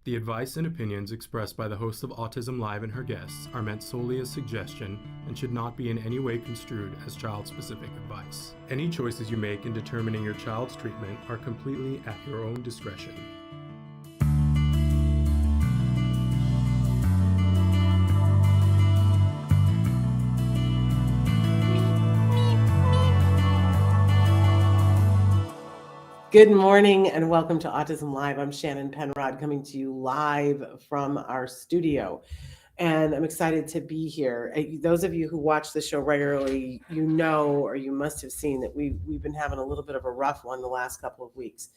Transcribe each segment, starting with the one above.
The advice and opinions expressed by the host of Autism Live and her guests are meant solely as suggestion and should not be in any way construed as child-specific advice. Any choices you make in determining your child's treatment are completely at your own discretion. Good morning and welcome to Autism Live. I'm Shannon Penrod coming to you live from our studio. And I'm excited to be here. Those of you who watch the show regularly, you know, or you must have seen that we've been having a little bit of a rough one the last couple of weeks.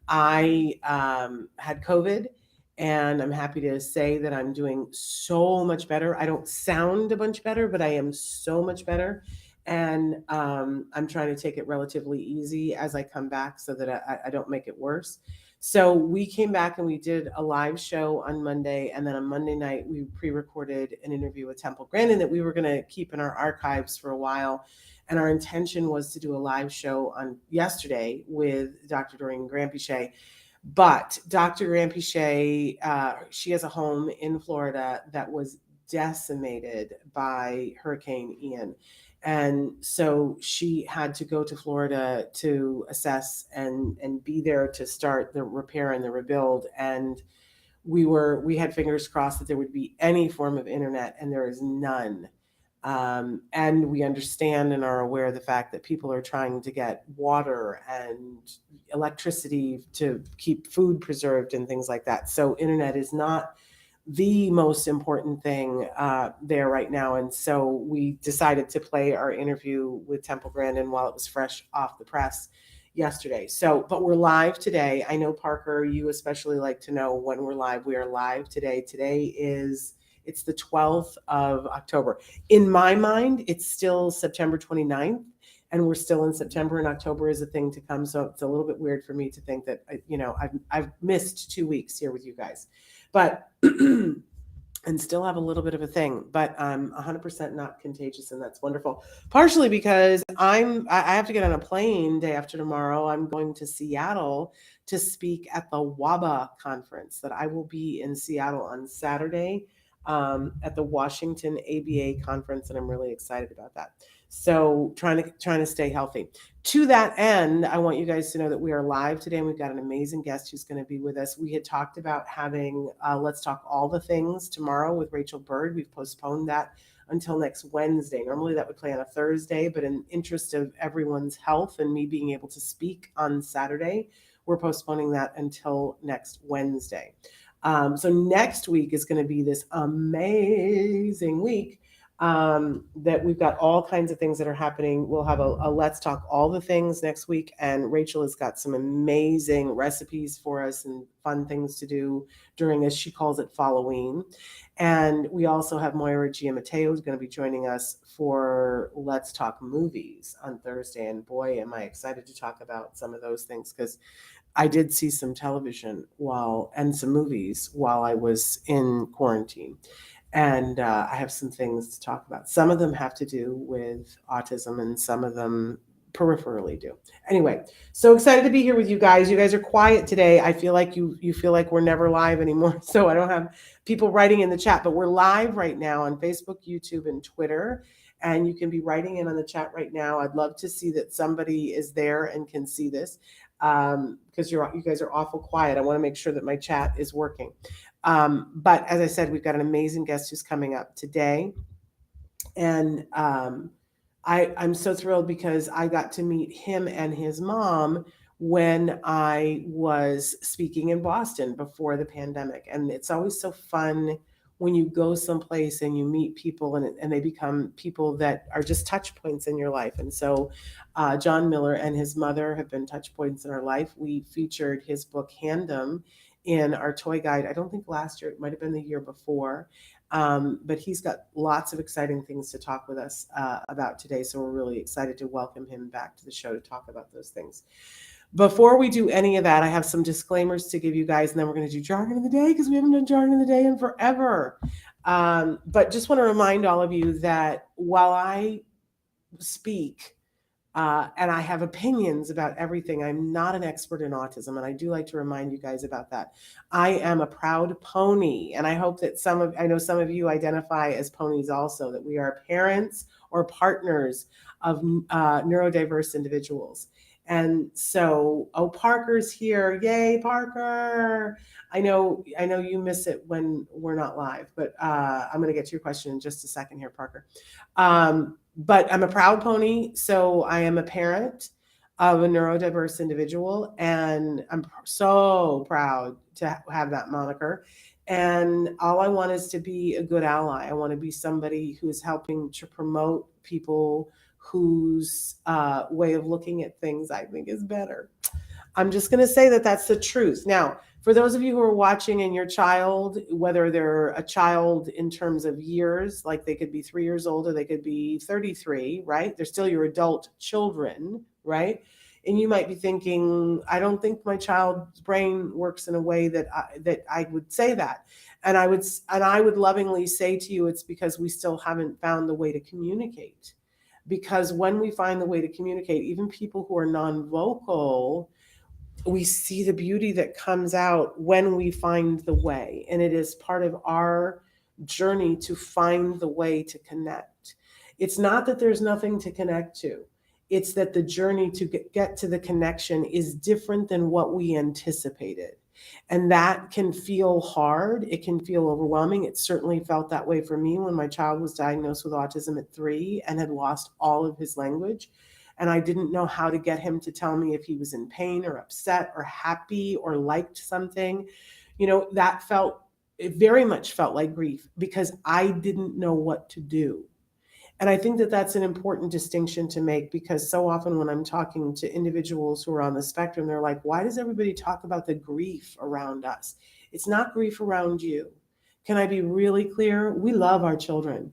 I had COVID, and I'm happy to say that I'm doing so much better. I don't sound a bunch better, but I am so much better. And I'm trying to take it relatively easy as I come back so that I don't make it worse. So we came back and we did a live show on Monday. And then on Monday night, we pre-recorded an interview with Temple Grandin that we were going to keep in our archives for a while. And our intention was to do a live show on yesterday with Dr. Doreen Granpeesheh. But Dr. Granpeesheh, she has a home in Florida that was decimated by Hurricane Ian. And so she had to go to Florida to assess and be there to start the repair and the rebuild. And we had fingers crossed that there would be any form of internet, and there is none. And we understand and are aware of the fact that people are trying to get water and electricity to keep food preserved and things like that. So internet is not the most important thing there right now. And so we decided to play our interview with Temple Grandin while it was fresh off the press yesterday. So, but we're live today. I know, Parker, you especially like to know when we're live. We are live today. It's the 12th of October. In my mind, it's still September 29th. And we're still in September, and October is a thing to come. So it's a little bit weird for me to think that, I've missed 2 weeks here with you guys. But and still have a little bit of a thing, but I'm 100% not contagious, and that's wonderful. Partially because I have to get on a plane day after tomorrow. I'm going to Seattle to speak at the WABA conference. That I will be in Seattle on Saturday at the Washington ABA conference, and I'm really excited about that. So trying to stay healthy. To that end, I want you guys to know that we are live today, and we've got an amazing guest who's going to be with us. We had talked about having Let's Talk All the Things tomorrow with Rachel Bird. We've postponed that until next Wednesday. Normally that would play on a Thursday, but in interest of everyone's health and me being able to speak on Saturday, we're postponing that until next Wednesday. So next week is going to be this amazing week that we've got all kinds of things that are happening. We'll have a Let's Talk All the Things next week, and Rachel has got some amazing recipes for us and fun things to do during, as she calls it, Halloween. And we also have Moira Giammatteo who's going to be joining us for Let's Talk Movies on Thursday. And boy, am I excited to talk about some of those things, because I did see some television and some movies while I was in quarantine. And I have some things to talk about. Some of them have to do with autism, and some of them peripherally do. Anyway, so excited to be here with you guys. You guys are quiet today. I feel like you feel like we're never live anymore. So I don't have people writing in the chat, but we're live right now on Facebook, YouTube, and Twitter. And you can be writing in on the chat right now. I'd love to see that somebody is there and can see this, because you guys are awful quiet. I want to make sure that my chat is working. But as I said, we've got an amazing guest who's coming up today. And I'm so thrilled because I got to meet him and his mom when I was speaking in Boston before the pandemic. And it's always so fun when you go someplace and you meet people and they become people that are just touch points in your life. And so John Miller and his mother have been touch points in our life. We featured his book, Handom, in our toy guide. I don't think last year, it might have been the year before. But he's got lots of exciting things to talk with us about today. So we're really excited to welcome him back to the show to talk about those things. Before we do any of that, I have some disclaimers to give you guys, and then we're going to do jargon of the day, because we haven't done jargon of the day in forever. But just want to remind all of you that while I speak, And I have opinions about everything. I'm not an expert in autism, and I do like to remind you guys about that. I am a proud pony, and I hope that I know some of you identify as ponies also, that we are parents or partners of neurodiverse individuals. And so, oh, Parker's here. Yay, Parker. I know you miss it when we're not live, but I'm going to get to your question in just a second here, Parker. But I'm a proud pony. So I am a parent of a neurodiverse individual, and I'm so proud to have that moniker. And all I want is to be a good ally. I want to be somebody who's helping to promote people whose way of looking at things I think is better. I'm just going to say that that's the truth. Now, for those of you who are watching and your child, whether they're a child in terms of years, like they could be 3 years old or they could be 33, right? They're still your adult children, right? And you might be thinking, I don't think my child's brain works in a way that I would say that. And I would lovingly say to you, it's because we still haven't found the way to communicate. Because when we find the way to communicate, even people who are non-vocal, we see the beauty that comes out when we find the way. And it is part of our journey to find the way to connect. It's not that there's nothing to connect to, it's that the journey to get to the connection is different than what we anticipated. And that can feel hard. It can feel overwhelming. It certainly felt that way for me when my child was diagnosed with autism at 3 and had lost all of his language. And I didn't know how to get him to tell me if he was in pain or upset or happy or liked something. It very much felt like grief because I didn't know what to do. And I think that that's an important distinction to make, because so often when I'm talking to individuals who are on the spectrum, they're like, why does everybody talk about the grief around us? It's not grief around you. Can I be really clear? We love our children.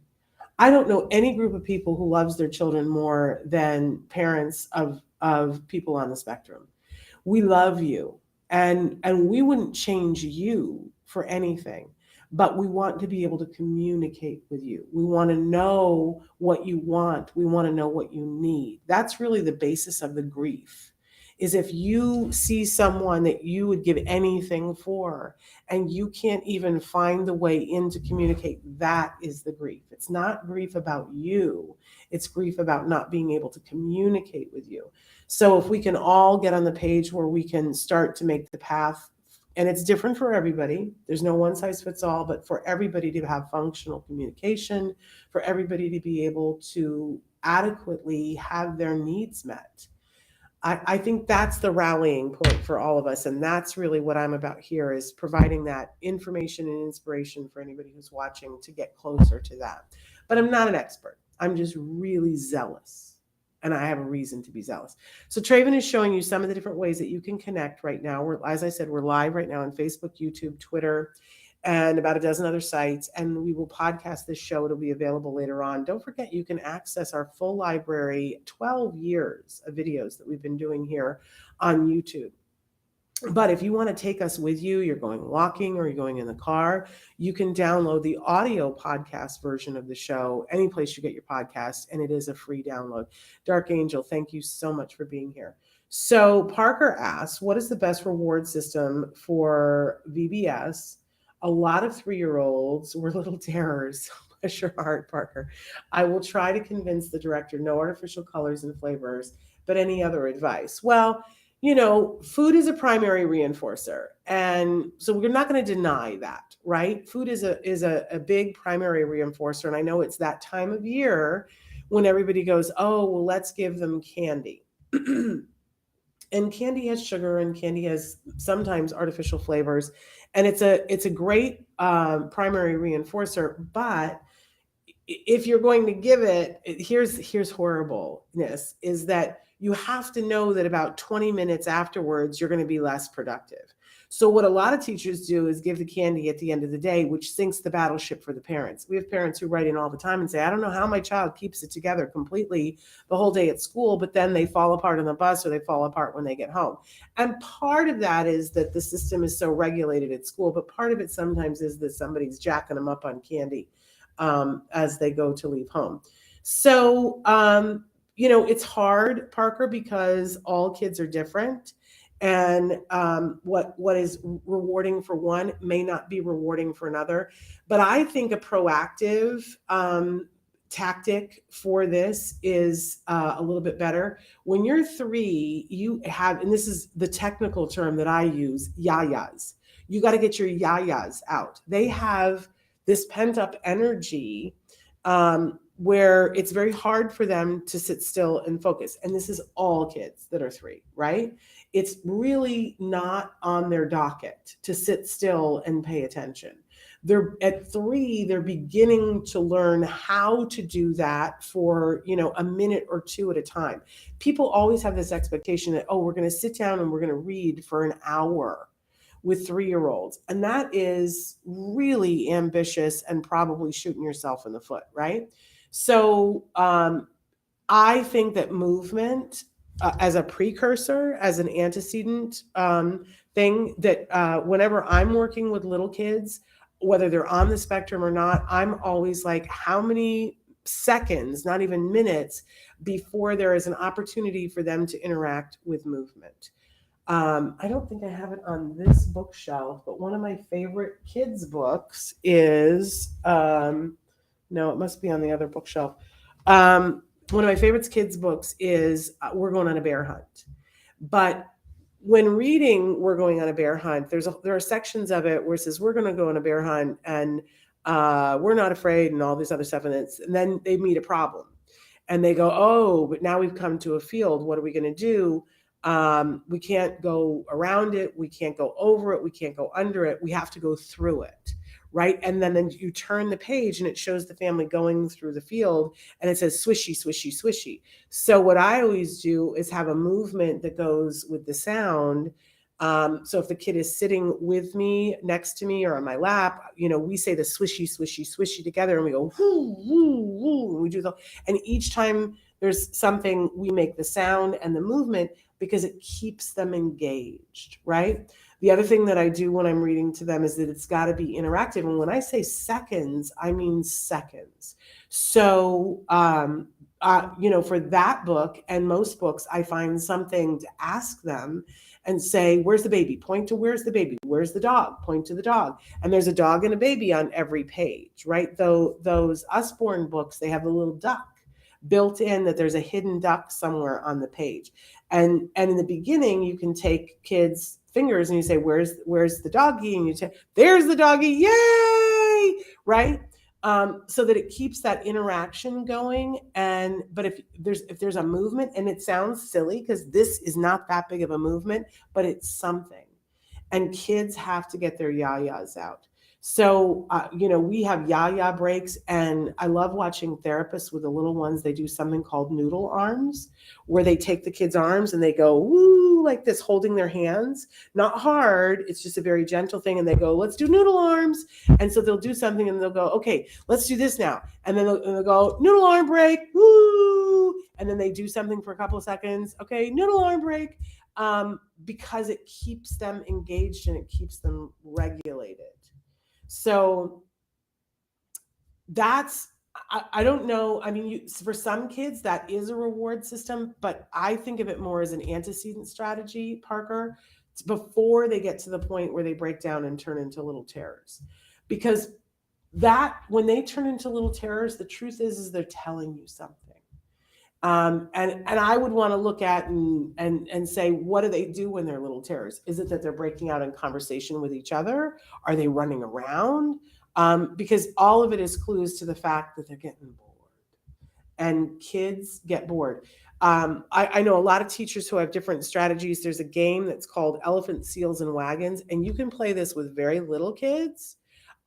I don't know any group of people who loves their children more than parents of people on the spectrum. We love you, and we wouldn't change you for anything, but we want to be able to communicate with you. We want to know what you want. We want to know what you need. That's really the basis of the grief. Is if you see someone that you would give anything for and you can't even find the way in to communicate, that is the grief. It's not grief about you. It's grief about not being able to communicate with you. So if we can all get on the page where we can start to make the path, and it's different for everybody. There's no one size fits all, but for everybody to have functional communication, for everybody to be able to adequately have their needs met. I think that's the rallying point for all of us. And that's really what I'm about here, is providing that information and inspiration for anybody who's watching to get closer to that. But I'm not an expert. I'm just really zealous. And I have a reason to be zealous. So Traven is showing you some of the different ways that you can connect right now. As I said, we're live right now on Facebook, YouTube, Twitter, and about a dozen other sites. And we will podcast this show. It'll be available later on. Don't forget, you can access our full library, 12 years of videos that we've been doing here on YouTube. But if you want to take us with you, you're going walking or you're going in the car, you can download the audio podcast version of the show any place you get your podcast, and it is a free download. Dark Angel, thank you so much for being here. So Parker asks, what is the best reward system for VBS? A lot of 3-year-olds were little terrors. Bless your heart, Parker. I will try to convince the director no artificial colors and flavors, but any other advice? Well, food is a primary reinforcer. And so we're not going to deny that, right? Food is a big primary reinforcer. And I know it's that time of year when everybody goes, oh, well, let's give them candy. And candy has sugar, and candy has sometimes artificial flavors. And it's a great primary reinforcer. But if you're going to give it, here's horribleness, is that you have to know that about 20 minutes afterwards, you're going to be less productive. So what a lot of teachers do is give the candy at the end of the day, which sinks the battleship for the parents. We have parents who write in all the time and say, I don't know how my child keeps it together completely the whole day at school, but then they fall apart on the bus or they fall apart when they get home. And part of that is that the system is so regulated at school, but part of it sometimes is that somebody's jacking them up on candy as they go to leave home. So it's hard, Parker, because all kids are different. And what is rewarding for one may not be rewarding for another. But I think a proactive tactic for this is a little bit better. When you're 3, you have, and this is the technical term that I use, yayas. You got to get your yayas out. They have this pent up energy where it's very hard for them to sit still and focus. And this is all kids that are 3, right? It's really not on their docket to sit still and pay attention. They're at 3, they're beginning to learn how to do that for, a minute or 2 at a time. People always have this expectation that, oh, we're going to sit down and we're going to read for an hour with 3-year-olds. And that is really ambitious and probably shooting yourself in the foot, right? So I think that movement as a precursor, as an antecedent thing, that whenever I'm working with little kids, whether they're on the spectrum or not, I'm always like, how many seconds, not even minutes, before there is an opportunity for them to interact with movement? I don't think I have it on this bookshelf, but one of my favorite kids' books is, no, it must be on the other bookshelf. One of my favorite kids' books is We're Going on a Bear Hunt. But when reading We're Going on a Bear Hunt, there are sections of it where it says, we're going to go on a bear hunt and we're not afraid and all this other stuff. And then they meet a problem. And they go, oh, but now we've come to a field. What are we going to do? We can't go around it. We can't go over it. We can't go under it. We have to go through it. Right. And then you turn the page and it shows the family going through the field and it says swishy, swishy, swishy. So what I always do is have a movement that goes with the sound. So if the kid is sitting with me, next to me, or on my lap, we say the swishy, swishy, swishy together and we go, whoo, whoo, whoo. And we do and each time there's something, we make the sound and the movement because it keeps them engaged, right? The other thing that I do when I'm reading to them is that it's got to be interactive. And when I say seconds, I mean seconds. So, for that book and most books, I find something to ask them and say, where's the baby? Point to where's the baby? Where's the dog? Point to the dog. And there's a dog and a baby on every page, right? Though those Usborne books, they have a little duck built in, that there's a hidden duck somewhere on the page. And in the beginning, you can take kids' fingers and you say, where's the doggy? And you say, there's the doggy, yay, right? So that it keeps that interaction going. But if there's a movement, and it sounds silly because this is not that big of a movement, but it's something. And kids have to get their yayas out. So, we have yaya breaks, and I love watching therapists with the little ones. They do something called noodle arms, where they take the kids' arms and they go, woo, like this, holding their hands. Not hard. It's just a very gentle thing. And they go, let's do noodle arms. And so they'll do something and they'll go, okay, let's do this now. And then they'll go, noodle arm break, woo. And then they do something for a couple of seconds. Okay, noodle arm break. Because it keeps them engaged and it keeps them regulated. So I don't know. I mean, for some kids, that is a reward system, but I think of it more as an antecedent strategy, Parker, before they get to the point where they break down and turn into little terrors. Because when they turn into little terrors, the truth is they're telling you something. And I would want to look at and say, what do they do when they're little terrors? Is it that they're breaking out in conversation with each other? Are they running around? Because all of it is clues to the fact that they're getting bored. And kids get bored. I know a lot of teachers who have different strategies. There's a game that's called Elephant, Seals, and Wagons, and you can play this with very little kids.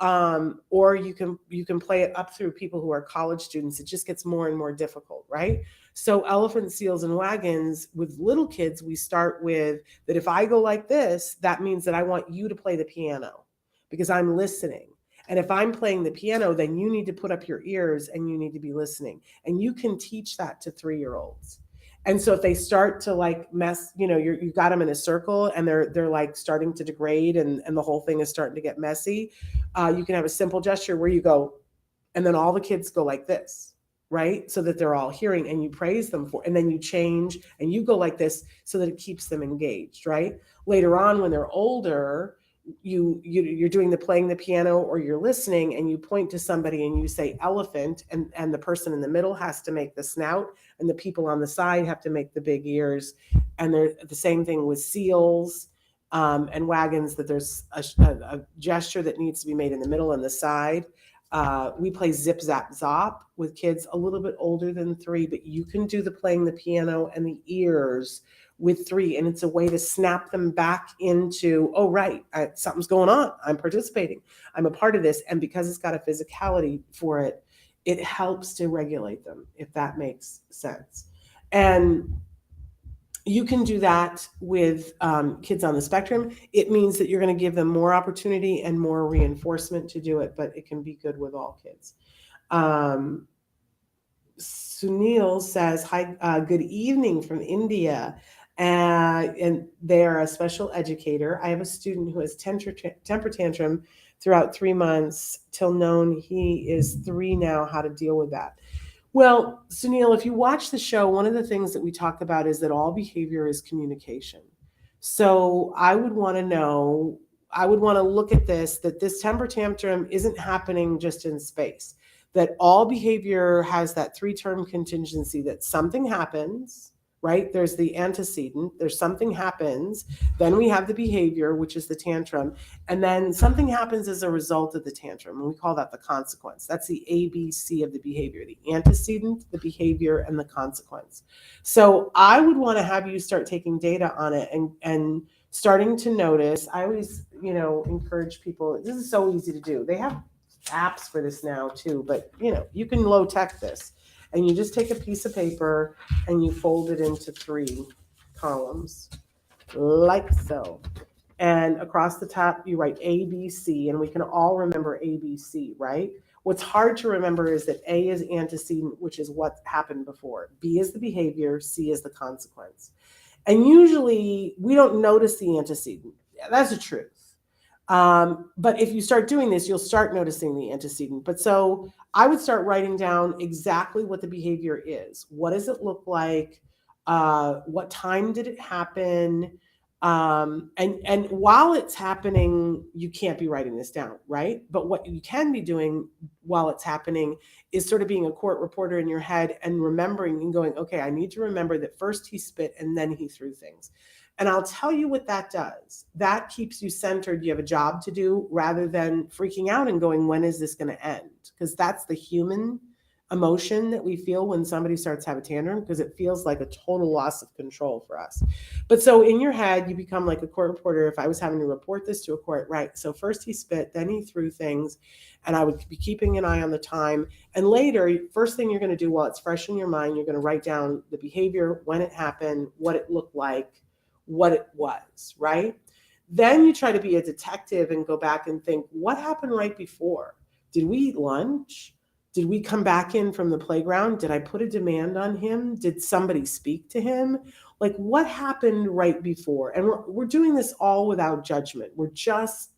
Or you can play it up through people who are college students. It just gets more and more difficult, right? So Elephant, Seals, and Wagons, with little kids, we start with that if I go like this, that means that I want you to play the piano because I'm listening. And if I'm playing the piano, then you need to put up your ears and you need to be listening. And you can teach that to 3-year-olds. And so if they start to like mess, you've got them in a circle and they're like starting to degrade and the whole thing is starting to get messy, you can have a simple gesture where you go, and then all the kids go like this. right? So that they're all hearing, and you praise them for, and then you change and you go like this so that it keeps them engaged, right? Later on, when they're older, you're doing the playing the piano, or you're listening, and you point to somebody and you say elephant, and the person in the middle has to make the snout, and the people on the side have to make the big ears. And they're the same thing with seals, and wagons, that there's a gesture that needs to be made in the middle and the side. We play zip zap zop with kids a little bit older than 3, but you can do the playing the piano and the ears with 3, and it's a way to snap them back into, oh right, something's going on, I'm participating, I'm a part of this. And because it's got a physicality for it, it helps to regulate them, if that makes sense. And you can do that with kids on the spectrum. It means that you're going to give them more opportunity and more reinforcement to do it, but it can be good with all kids. Sunil says, hi, good evening from India. And they are a special educator. I have a student who has temper tantrum throughout 3 months till known. He is 3 now. How to deal with that? Well, Sunil, if you watch the show, one of the things that we talk about is that all behavior is communication. So I would want to look at this, that this temper tantrum isn't happening just in space, that all behavior has that 3-term contingency, that something happens, right? There's the antecedent, there's something happens, then we have the behavior, which is the tantrum, and then something happens as a result of the tantrum, and we call that the consequence. That's the ABC of the behavior: the antecedent, the behavior, and the consequence. So I would want to have you start taking data on it and starting to notice. I always, encourage people, this is so easy to do. They have apps for this now too, but you can low tech this. And you just take a piece of paper and you fold it into 3 columns, like so. And across the top, you write A, B, C, and we can all remember A, B, C, right? What's hard to remember is that A is antecedent, which is what happened before. B is the behavior, C is the consequence. And usually we don't notice the antecedent. That's the truth. But if you start doing this, you'll start noticing the antecedent. But so I would start writing down exactly what the behavior is. What does it look like? What time did it happen? And while it's happening, you can't be writing this down, right? But what you can be doing while it's happening is sort of being a court reporter in your head and remembering and going, okay, I need to remember that first he spit and then he threw things. And I'll tell you what that does. That keeps you centered. You have a job to do rather than freaking out and going, when is this going to end? Because that's the human emotion that we feel when somebody starts to have a tantrum, because it feels like a total loss of control for us. But so in your head, you become like a court reporter. If I was having to report this to a court, right? So first he spit, then he threw things, and I would be keeping an eye on the time. And later, first thing you're going to do while it's fresh in your mind, you're going to write down the behavior, when it happened, what it looked like, what it was, right? Then you try to be a detective and go back and think, what happened right before? Did we eat lunch? Did we come back in from the playground? Did I put a demand on him? Did somebody speak to him? Like, what happened right before? And we're doing this all without judgment. We're just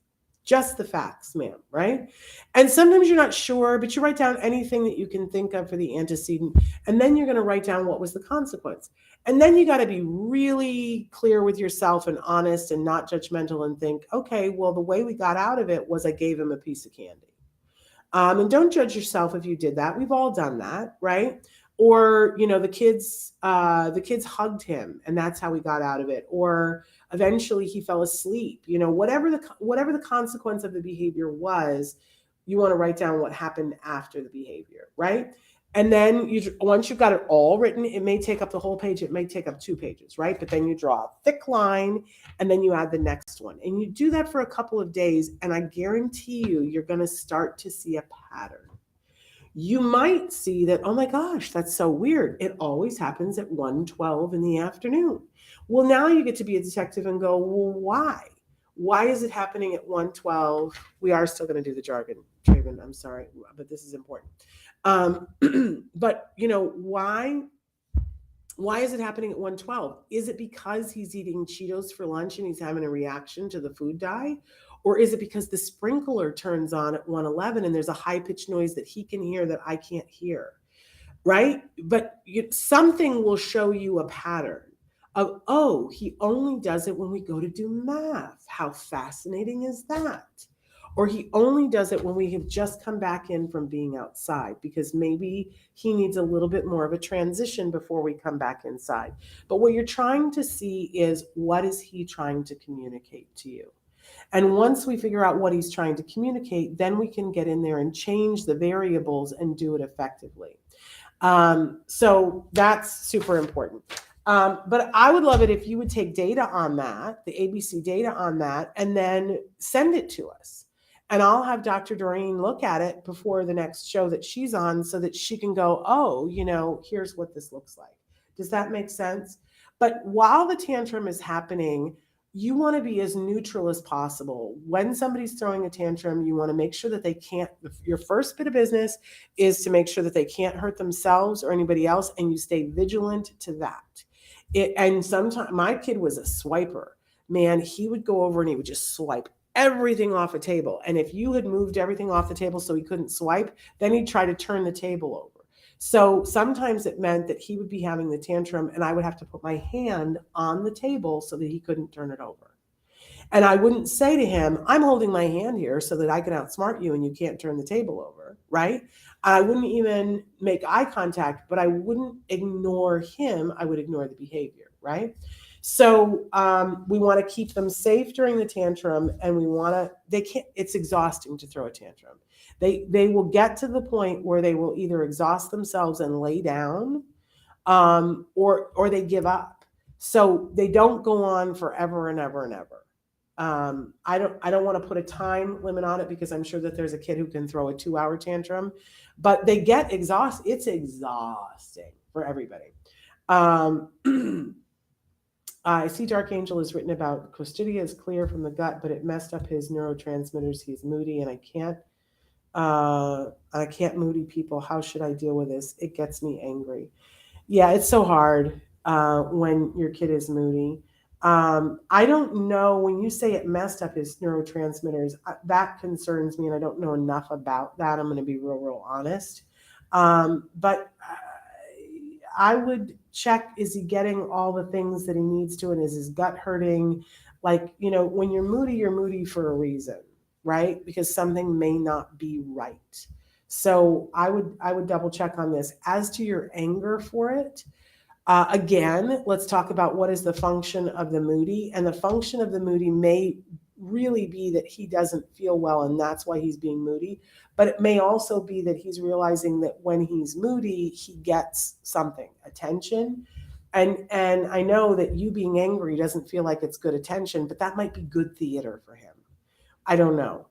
the facts, ma'am, right? And sometimes you're not sure, but you write down anything that you can think of for the antecedent, and then you're going to write down what was the consequence. And then you got to be really clear with yourself and honest and not judgmental and think, okay, well, the way we got out of it was I gave him a piece of candy. And don't judge yourself if you did that. We've all done that, right? Or, the kids hugged him and that's how we got out of it. Or eventually he fell asleep. Whatever the consequence of the behavior was, you want to write down what happened after the behavior, right? And then once you've got it all written, it may take up the whole page. It may take up 2 pages, right? But then you draw a thick line and then you add the next one. And you do that for a couple of days. And I guarantee you're going to start to see a pattern. You might see that, oh my gosh, that's so weird. It always happens at 1:12 in the afternoon. Well, now you get to be a detective and go, well, why? Why is it happening at 1:12? We are still going to do the jargon, Traven. I'm sorry, but this is important. But why is it happening at 1:12? Is it because he's eating Cheetos for lunch and he's having a reaction to the food dye? Or is it because the sprinkler turns on at 1:11 and there's a high pitched noise that he can hear that I can't hear? right? But something will show you a pattern of, oh, he only does it when we go to do math. How fascinating is that? Or he only does it when we have just come back in from being outside, because maybe he needs a little bit more of a transition before we come back inside. But what you're trying to see is, what is he trying to communicate to you? And once we figure out what he's trying to communicate, then we can get in there and change the variables and do it effectively. So that's super important. But I would love it if you would take data on that, the ABC data on that, and then send it to us. And I'll have Dr. Doreen look at it before the next show that she's on, so that she can go, oh, here's what this looks like. Does that make sense? But while the tantrum is happening, you want to be as neutral as possible. When somebody's throwing a tantrum, you want to make sure that they can't, your first bit of business is to make sure that they can't hurt themselves or anybody else, and you stay vigilant to that. And sometimes my kid was a swiper. Man, he would go over and he would just swipe everything off a table. And if you had moved everything off the table so he couldn't swipe, then he'd try to turn the table over. So sometimes it meant that he would be having the tantrum and I would have to put my hand on the table so that he couldn't turn it over. And I wouldn't say to him, I'm holding my hand here so that I can outsmart you and you can't turn the table over, right? I wouldn't even make eye contact, but I wouldn't ignore him. I would ignore the behavior, right? So we want to keep them safe during the tantrum, and it's exhausting to throw a tantrum. They will get to the point where they will either exhaust themselves and lay down, or they give up. So they don't go on forever and ever and ever. I don't want to put a time limit on it, because I'm sure that there's a kid who can throw a 2-hour tantrum, but they get exhausted. It's exhausting for everybody. I see Dark Angel is written about Clostridia is clear from the gut, but it messed up his neurotransmitters. He's moody, and I can't moody people. How should I deal with this? It gets me angry. Yeah, it's so hard when your kid is moody. I don't know, when you say it messed up his neurotransmitters, that concerns me, and I don't know enough about that. I'm going to be real honest. But I would check, is he getting all the things that he needs to, and is his gut hurting? Like, when you're moody for a reason, right? Because something may not be right. So I would double check on this. As to your anger for it, again, let's talk about what is the function of the moody. And the function of the moody may really be that he doesn't feel well, and that's why he's being moody. But it may also be that he's realizing that when he's moody, he gets something, attention. And I know that you being angry doesn't feel like it's good attention, but that might be good theater for him. I don't know.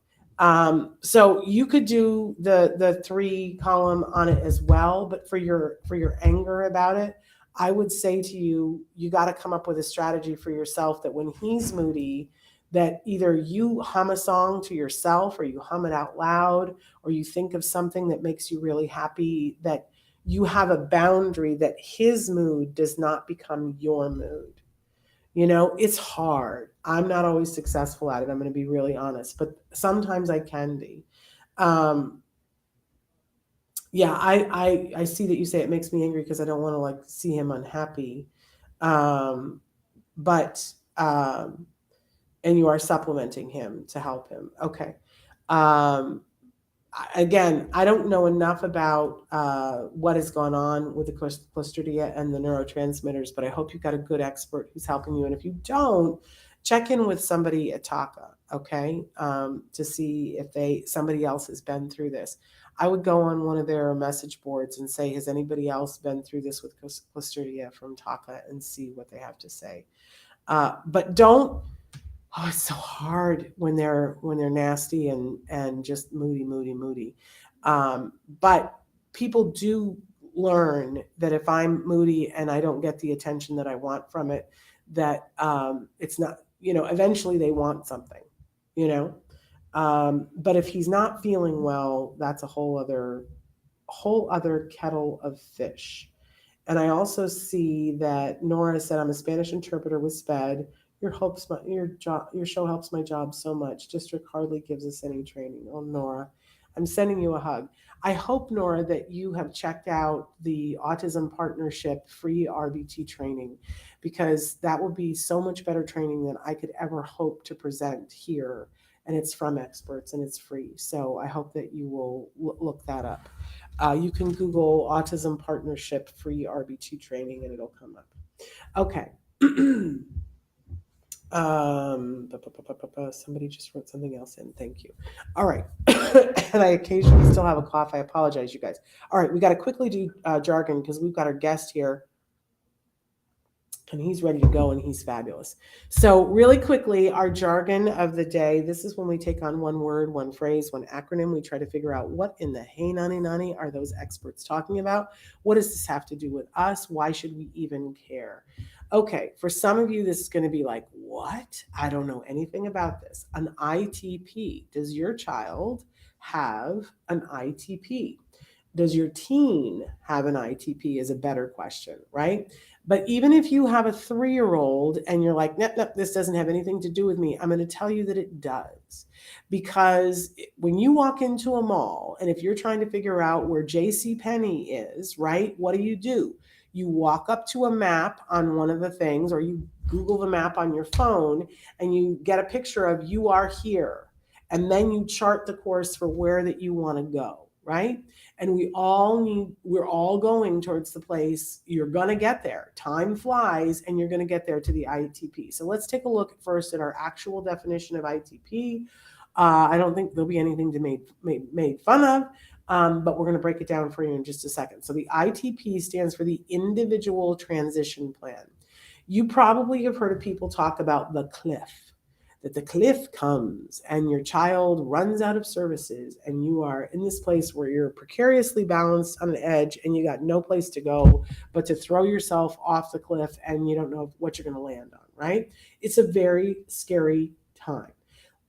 So you could do the 3 column on it as well, but for your anger about it, I would say to you, you got to come up with a strategy for yourself that when he's moody, that either you hum a song to yourself, or you hum it out loud, or you think of something that makes you really happy, that you have a boundary that his mood does not become your mood. It's hard. I'm not always successful at it. I'm going to be really honest, but sometimes I can be. Yeah, I see that you say it makes me angry because I don't want to see him unhappy. But and you are supplementing him to help him. Okay. Again, I don't know enough about what has gone on with the Clostridia and the neurotransmitters, but I hope you've got a good expert who's helping you. And if you don't, check in with somebody at TACA, okay, to see if somebody else has been through this. I would go on one of their message boards and say, has anybody else been through this with Clostridia from TACA, and see what they have to say. But don't. Oh, it's so hard when they're nasty and just moody. But people do learn that if I'm moody and I don't get the attention that I want from it, that it's not, eventually they want something, but if he's not feeling well, that's a whole other kettle of fish. And I also see that Nora said, I'm a Spanish interpreter with SPED. Your show helps my job so much. District hardly gives us any training. Oh, Nora, I'm sending you a hug. I hope, Nora, that you have checked out the Autism Partnership free RBT training, because that will be so much better training than I could ever hope to present here. And it's from experts and it's free. So I hope that you will look that up. You can Google Autism Partnership free RBT training and it'll come up. Okay. Somebody just wrote something else in. Thank you. All right. And I occasionally still have a cough. I apologize, you guys. All right. We got to quickly do jargon because we've got our guest here and he's ready to go and he's fabulous. So really quickly, our jargon of the day, this is when we take on one word, one phrase, one acronym. We try to figure out what in the hey nani nani are those experts talking about? What does this have to do with us? Why should we even care? Okay, for some of you, this is going to be like, what? I don't know anything about this. An ITP. Does your child have an ITP? Does your teen have an ITP is a better question, right? But even if you have a 3-year-old and you're like, nope, nope, this doesn't have anything to do with me, I'm going to tell you that it does. Because when you walk into a mall, and if you're trying to figure out where J.C. Penney is, right, what do? You walk up to a map on one of the things, or you Google the map on your phone, and you get a picture of you are here. And then you chart the course for where that you want to go, right? And we're all going towards the place. You're going to get there. Time flies and you're going to get there to the ITP. So let's take a look first at our actual definition of ITP. I don't think there'll be anything to made fun of, but we're going to break it down for you in just a second. So the ITP stands for the Individual Transition Plan. You probably have heard of people talk about the cliff. That the cliff comes and your child runs out of services and you are in this place where you're precariously balanced on an edge and you got no place to go but to throw yourself off the cliff and you don't know what you're going to land on, right? It's a very scary time.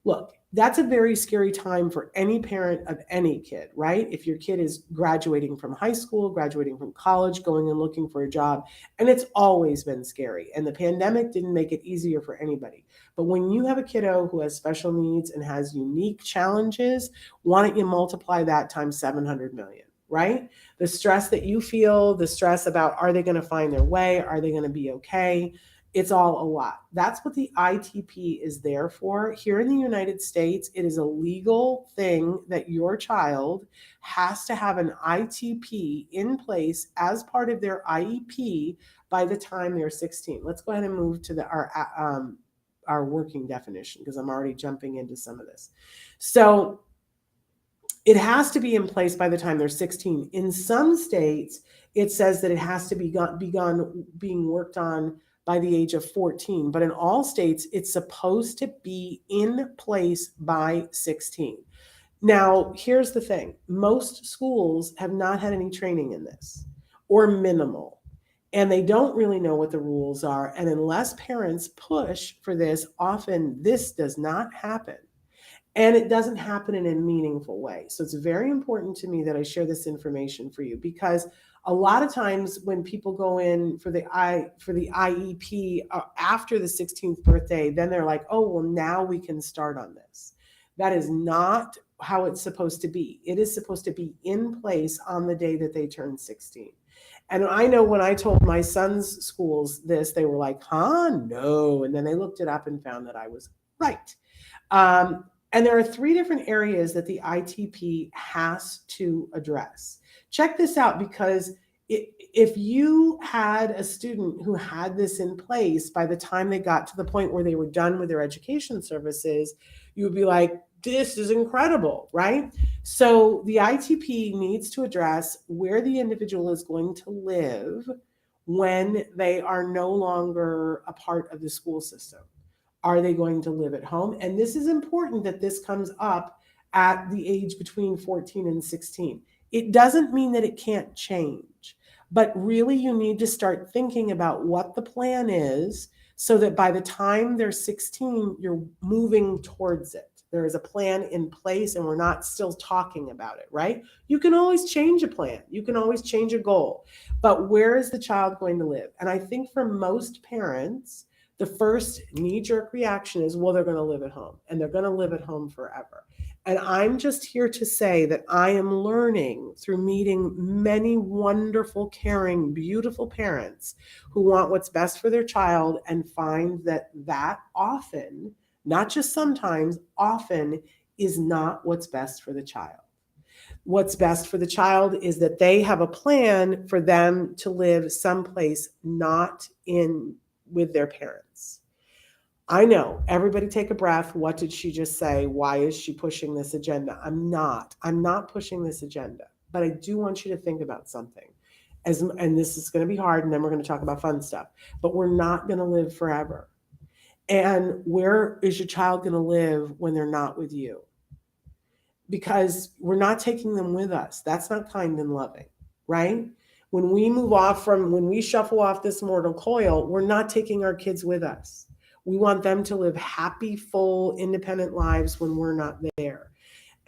Look, that's a very scary time for any parent of any kid, right? If your kid is graduating from high school, graduating from college, going and looking for a job, and it's always been scary. And the pandemic didn't make it easier for anybody. But when you have a kiddo who has special needs and has unique challenges, why don't you multiply that times 700 million, right? The stress that you feel, the stress about are they going to find their way? Are they going to be okay? It's all a lot. That's what the ITP is there for. Here in the United States, it is a legal thing that your child has to have an ITP in place as part of their IEP by the time they're 16. Let's go ahead and move to our working definition because I'm already jumping into some of this. So it has to be in place by the time they're 16. In some states, it says that it has to be begun being worked on by the age of 14. But in all states, it's supposed to be in place by 16. Now, here's the thing. Most schools have not had any training in this or minimal. And they don't really know what the rules are. And unless parents push for this, often this does not happen. And it doesn't happen in a meaningful way. So it's very important to me that I share this information for you because a lot of times when people go in for the IEP after the 16th birthday, then they're like, oh, well, now we can start on this. That is not how it's supposed to be. It is supposed to be in place on the day that they turn 16. And I know when I told my son's schools this, they were like, huh, no. And then they looked it up and found that I was right. And there are 3 different areas that the ITP has to address. Check this out, because if you had a student who had this in place by the time they got to the point where they were done with their education services, you would be like, this is incredible, right? So the ITP needs to address where the individual is going to live when they are no longer a part of the school system. Are they going to live at home? And this is important that this comes up at the age between 14 and 16. It doesn't mean that it can't change, but really you need to start thinking about what the plan is so that by the time they're 16, you're moving towards it. There is a plan in place and we're not still talking about it, right? You can always change a plan. You can always change a goal, but where is the child going to live? And I think for most parents, the first knee-jerk reaction is, well, they're going to live at home and they're going to live at home forever. And I'm just here to say that I am learning through meeting many wonderful, caring, beautiful parents who want what's best for their child and find that often, not just sometimes, often is not what's best for the child. What's best for the child is that they have a plan for them to live someplace not in with their parents. I know. Everybody take a breath. What did she just say? Why is she pushing this agenda? I'm not. I'm not pushing this agenda. But I do want you to think about something. And this is going to be hard, and then we're going to talk about fun stuff. But we're not going to live forever. And where is your child going to live when they're not with you? Because we're not taking them with us. That's not kind and loving, right? When we shuffle off this mortal coil, we're not taking our kids with us. We want them to live happy, full, independent lives when we're not there.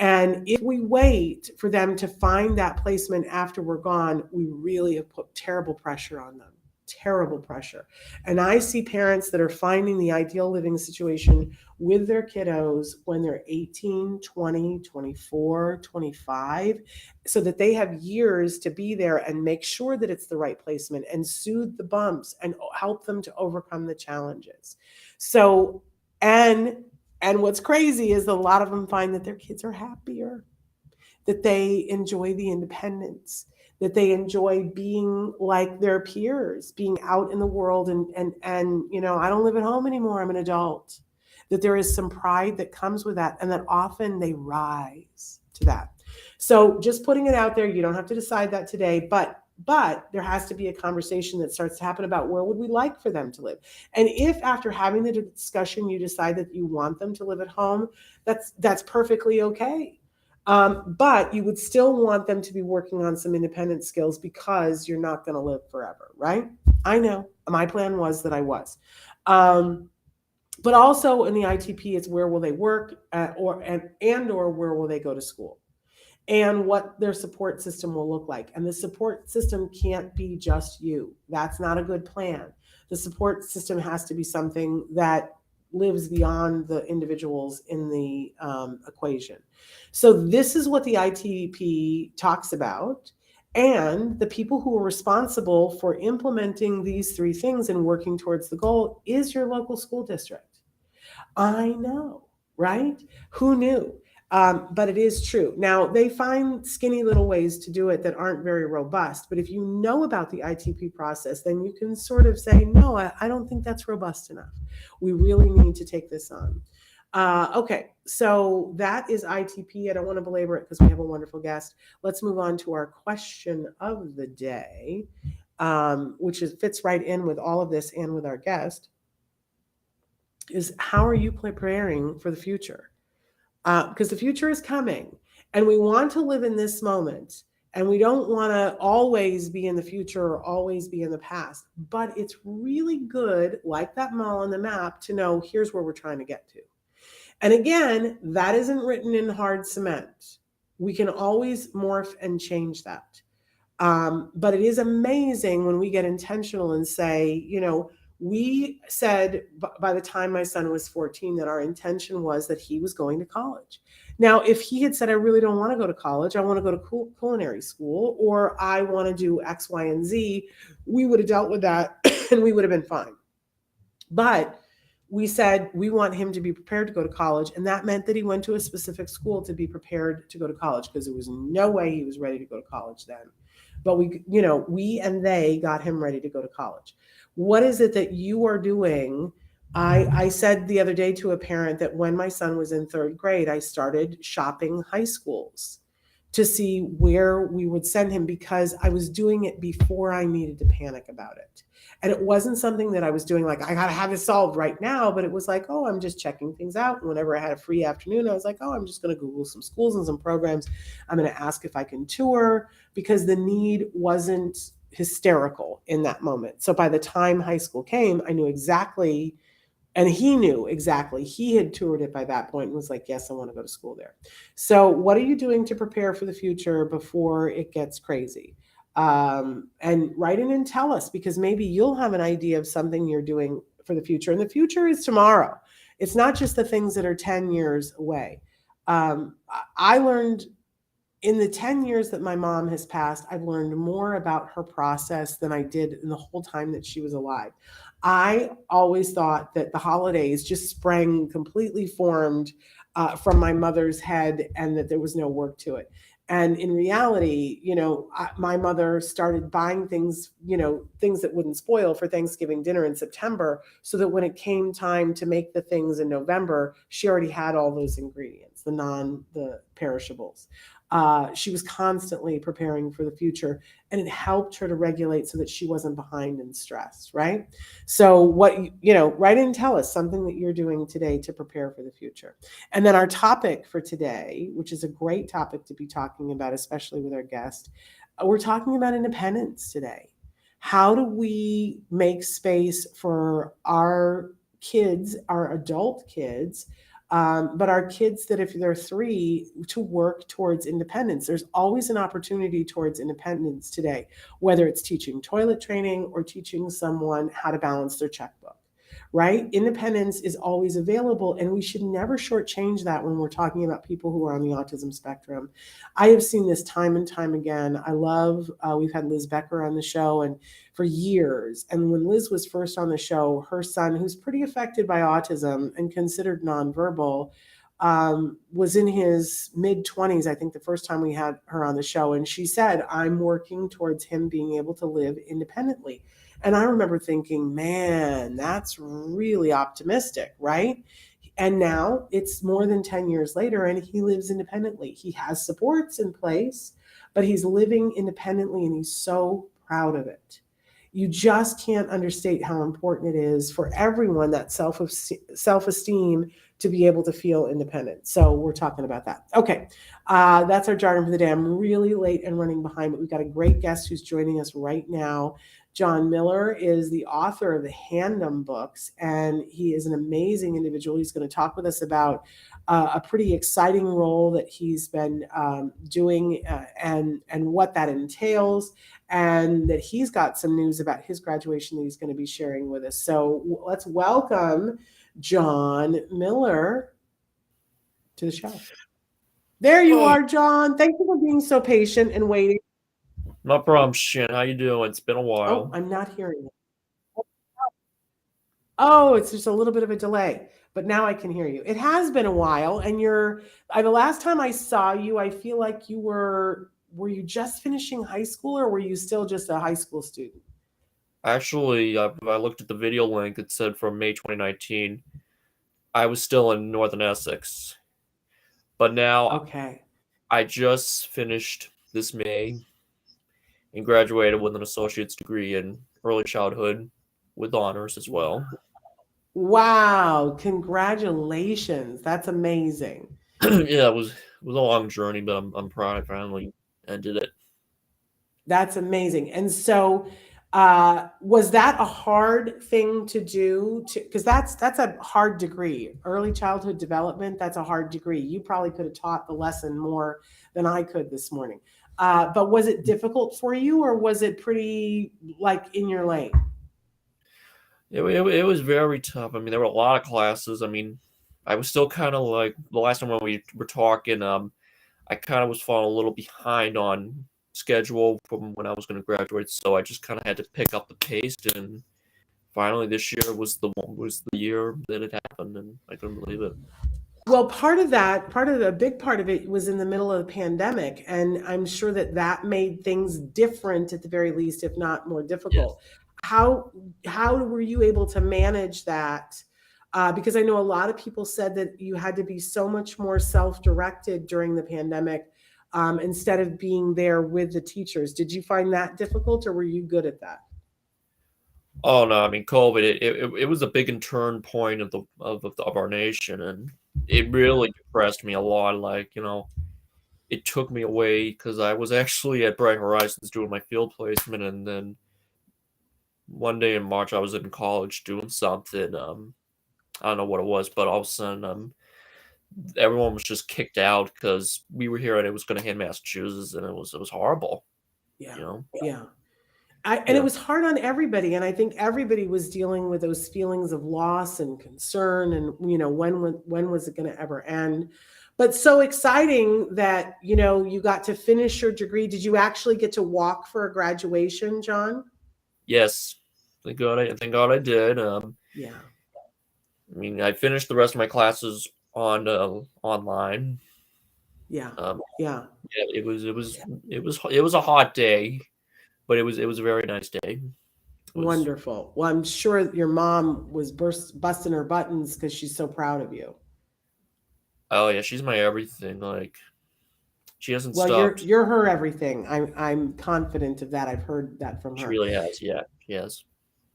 And if we wait for them to find that placement after we're gone, we really have put terrible pressure on them. Terrible pressure. And I see parents that are finding the ideal living situation with their kiddos when they're 18, 20, 24, 25, so that they have years to be there and make sure that it's the right placement and soothe the bumps and help them to overcome the challenges. So, and what's crazy is a lot of them find that their kids are happier, that they enjoy the independence, that they enjoy being like their peers, being out in the world and I don't live at home anymore, I'm an adult. That there is some pride that comes with that, and that often they rise to that. So just putting it out there, you don't have to decide that today, but there has to be a conversation that starts to happen about where would we like for them to live. And if after having the discussion you decide that you want them to live at home, that's perfectly okay. But you would still want them to be working on some independent skills because you're not going to live forever, right? I know. My plan was that I was. But also in the ITP, it's where will they work or where will they go to school, and what their support system will look like. And the support system can't be just you. That's not a good plan. The support system has to be something that lives beyond the individuals in the equation. So this is what the ITP talks about. And the people who are responsible for implementing these three things and working towards the goal is your local school district. I know, right? Who knew? But it is true. Now, they find skinny little ways to do it that aren't very robust. But if you know about the ITP process, then you can sort of say, no, I don't think that's robust enough. We really need to take this on. Okay, so that is ITP. I don't want to belabor it because we have a wonderful guest. Let's move on to our question of the day, which fits right in with all of this and with our guest, is how are you preparing for the future? Because the future is coming, and we want to live in this moment, and we don't want to always be in the future or always be in the past. But it's really good, like that mall on the map, to know here's where we're trying to get to. And again, that isn't written in hard cement. We can always morph and change that. But it is amazing when we get intentional and say, we said by the time my son was 14 that our intention was that he was going to college. Now, if he had said, I really don't want to go to college, I want to go to culinary school, or I want to do X, Y, and Z, we would have dealt with that and we would have been fine. But we said we want him to be prepared to go to college, and that meant that he went to a specific school to be prepared to go to college, because there was no way he was ready to go to college then. But we and they got him ready to go to college. What is it that you are doing? I said the other day to a parent that when my son was in third grade, I started shopping high schools to see where we would send him, because I was doing it before I needed to panic about it. And it wasn't something that I was doing like, I got to have it solved right now, but it was like, oh, I'm just checking things out. And whenever I had a free afternoon, I was like, oh, I'm just going to Google some schools and some programs. I'm going to ask if I can tour, because the need wasn't hysterical in that moment. So by the time high school came, I knew exactly, and he knew exactly. He had toured it by that point and was like, yes, I want to go to school there. So what are you doing to prepare for the future before it gets crazy? And write in and tell us, because maybe you'll have an idea of something you're doing for the future. And the future is tomorrow. It's not just the things that are 10 years away. I learned in the 10 years that my mom has passed, I've learned more about her process than I did in the whole time that she was alive. I always thought that the holidays just sprang completely formed from my mother's head and that there was no work to it. And in reality, my mother started buying things, things that wouldn't spoil for Thanksgiving dinner in September, so that when it came time to make the things in November, she already had all those ingredients, the perishables. She was constantly preparing for the future, and it helped her to regulate so that she wasn't behind and stressed, right? So write in and tell us something that you're doing today to prepare for the future. And then our topic for today, which is a great topic to be talking about, especially with our guest, we're talking about independence today. How do we make space for our kids, our adult kids, but our kids that if they're 3, to work towards independence? There's always an opportunity towards independence today, whether it's teaching toilet training or teaching someone how to balance their checkbook, right? Independence is always available, and we should never shortchange that when we're talking about people who are on the autism spectrum. I have seen this time and time again. I love, we've had Liz Becker on the show and for years. And when Liz was first on the show, her son, who's pretty affected by autism and considered nonverbal, was in his mid 20s, I think, the first time we had her on the show. And she said, I'm working towards him being able to live independently. And I remember thinking, man, that's really optimistic, right? And now it's more than 10 years later, and he lives independently. He has supports in place, but he's living independently, and he's so proud of it. You just can't understate how important it is for everyone, that self-esteem, to be able to feel independent. So we're talking about that. Okay, that's our jargon for the day. I'm really late and running behind, but we've got a great guest who's joining us right now. John Miller is the author of the Handom books, and he is an amazing individual. He's going to talk with us about a pretty exciting role that he's been doing, and what that entails, and that he's got some news about his graduation that he's going to be sharing with us. So let's welcome John Miller to the show. There you are, John. Thank you for being so patient and waiting. No problem, Shin. How you doing? It's been a while. Oh, I'm not hearing it. Oh, it's just a little bit of a delay, but now I can hear you. It has been a while, and the last time I saw you, I feel like were you just finishing high school, or were you still just a high school student? Actually, I looked at the video link. It said from May 2019. I was still in Northern Essex. But now Okay. I just finished this May and graduated with an associate's degree in early childhood with honors as well. Wow, congratulations. That's amazing. Yeah, it was a long journey, but I'm proud I finally ended it. That's amazing. And so was that a hard thing to do? Because that's a hard degree. Early childhood development, that's a hard degree. You probably could have taught the lesson more than I could this morning. But was it difficult for you, or was it pretty like in your lane? It was very tough. I mean, there were a lot of classes. I mean, I was still kind of like the last time when we were talking. I kind of was falling a little behind on schedule from when I was going to graduate, so I just kind of had to pick up the pace. And finally, this year was the year that it happened, and I couldn't believe it. Well, a big part of it was in the middle of the pandemic, and I'm sure that made things different at the very least, if not more difficult. Yes. How were you able to manage that? Because I know a lot of people said that you had to be so much more self-directed during the pandemic, instead of being there with the teachers. Did you find that difficult, or were you good at that? Oh no! I mean, COVID. It was a big turn point of our nation, and it really depressed me a lot. Like, it took me away because I was actually at Bright Horizons doing my field placement, and then one day in March I was in college doing something. I don't know what it was, but all of a sudden, everyone was just kicked out because we were here and it was going to hit Massachusetts, and it was horrible. Yeah, yeah. And it was hard on everybody, and I think everybody was dealing with those feelings of loss and concern, and when was it going to ever end? But so exciting that, you got to finish your degree. Did you actually get to walk for a graduation, John? Yes, thank God I did. Yeah. I mean, I finished the rest of my classes on online. Yeah. Um, Yeah. yeah, it was a hot day, but it was a very nice day. It was Wonderful. Well, I'm sure your mom was busting her buttons because she's so proud of you. oh yeah, she's my everything. Like she hasn't Well, you're stopped. you're her everything. I'm confident of that. I've heard that from She her. really has. Yeah, she has.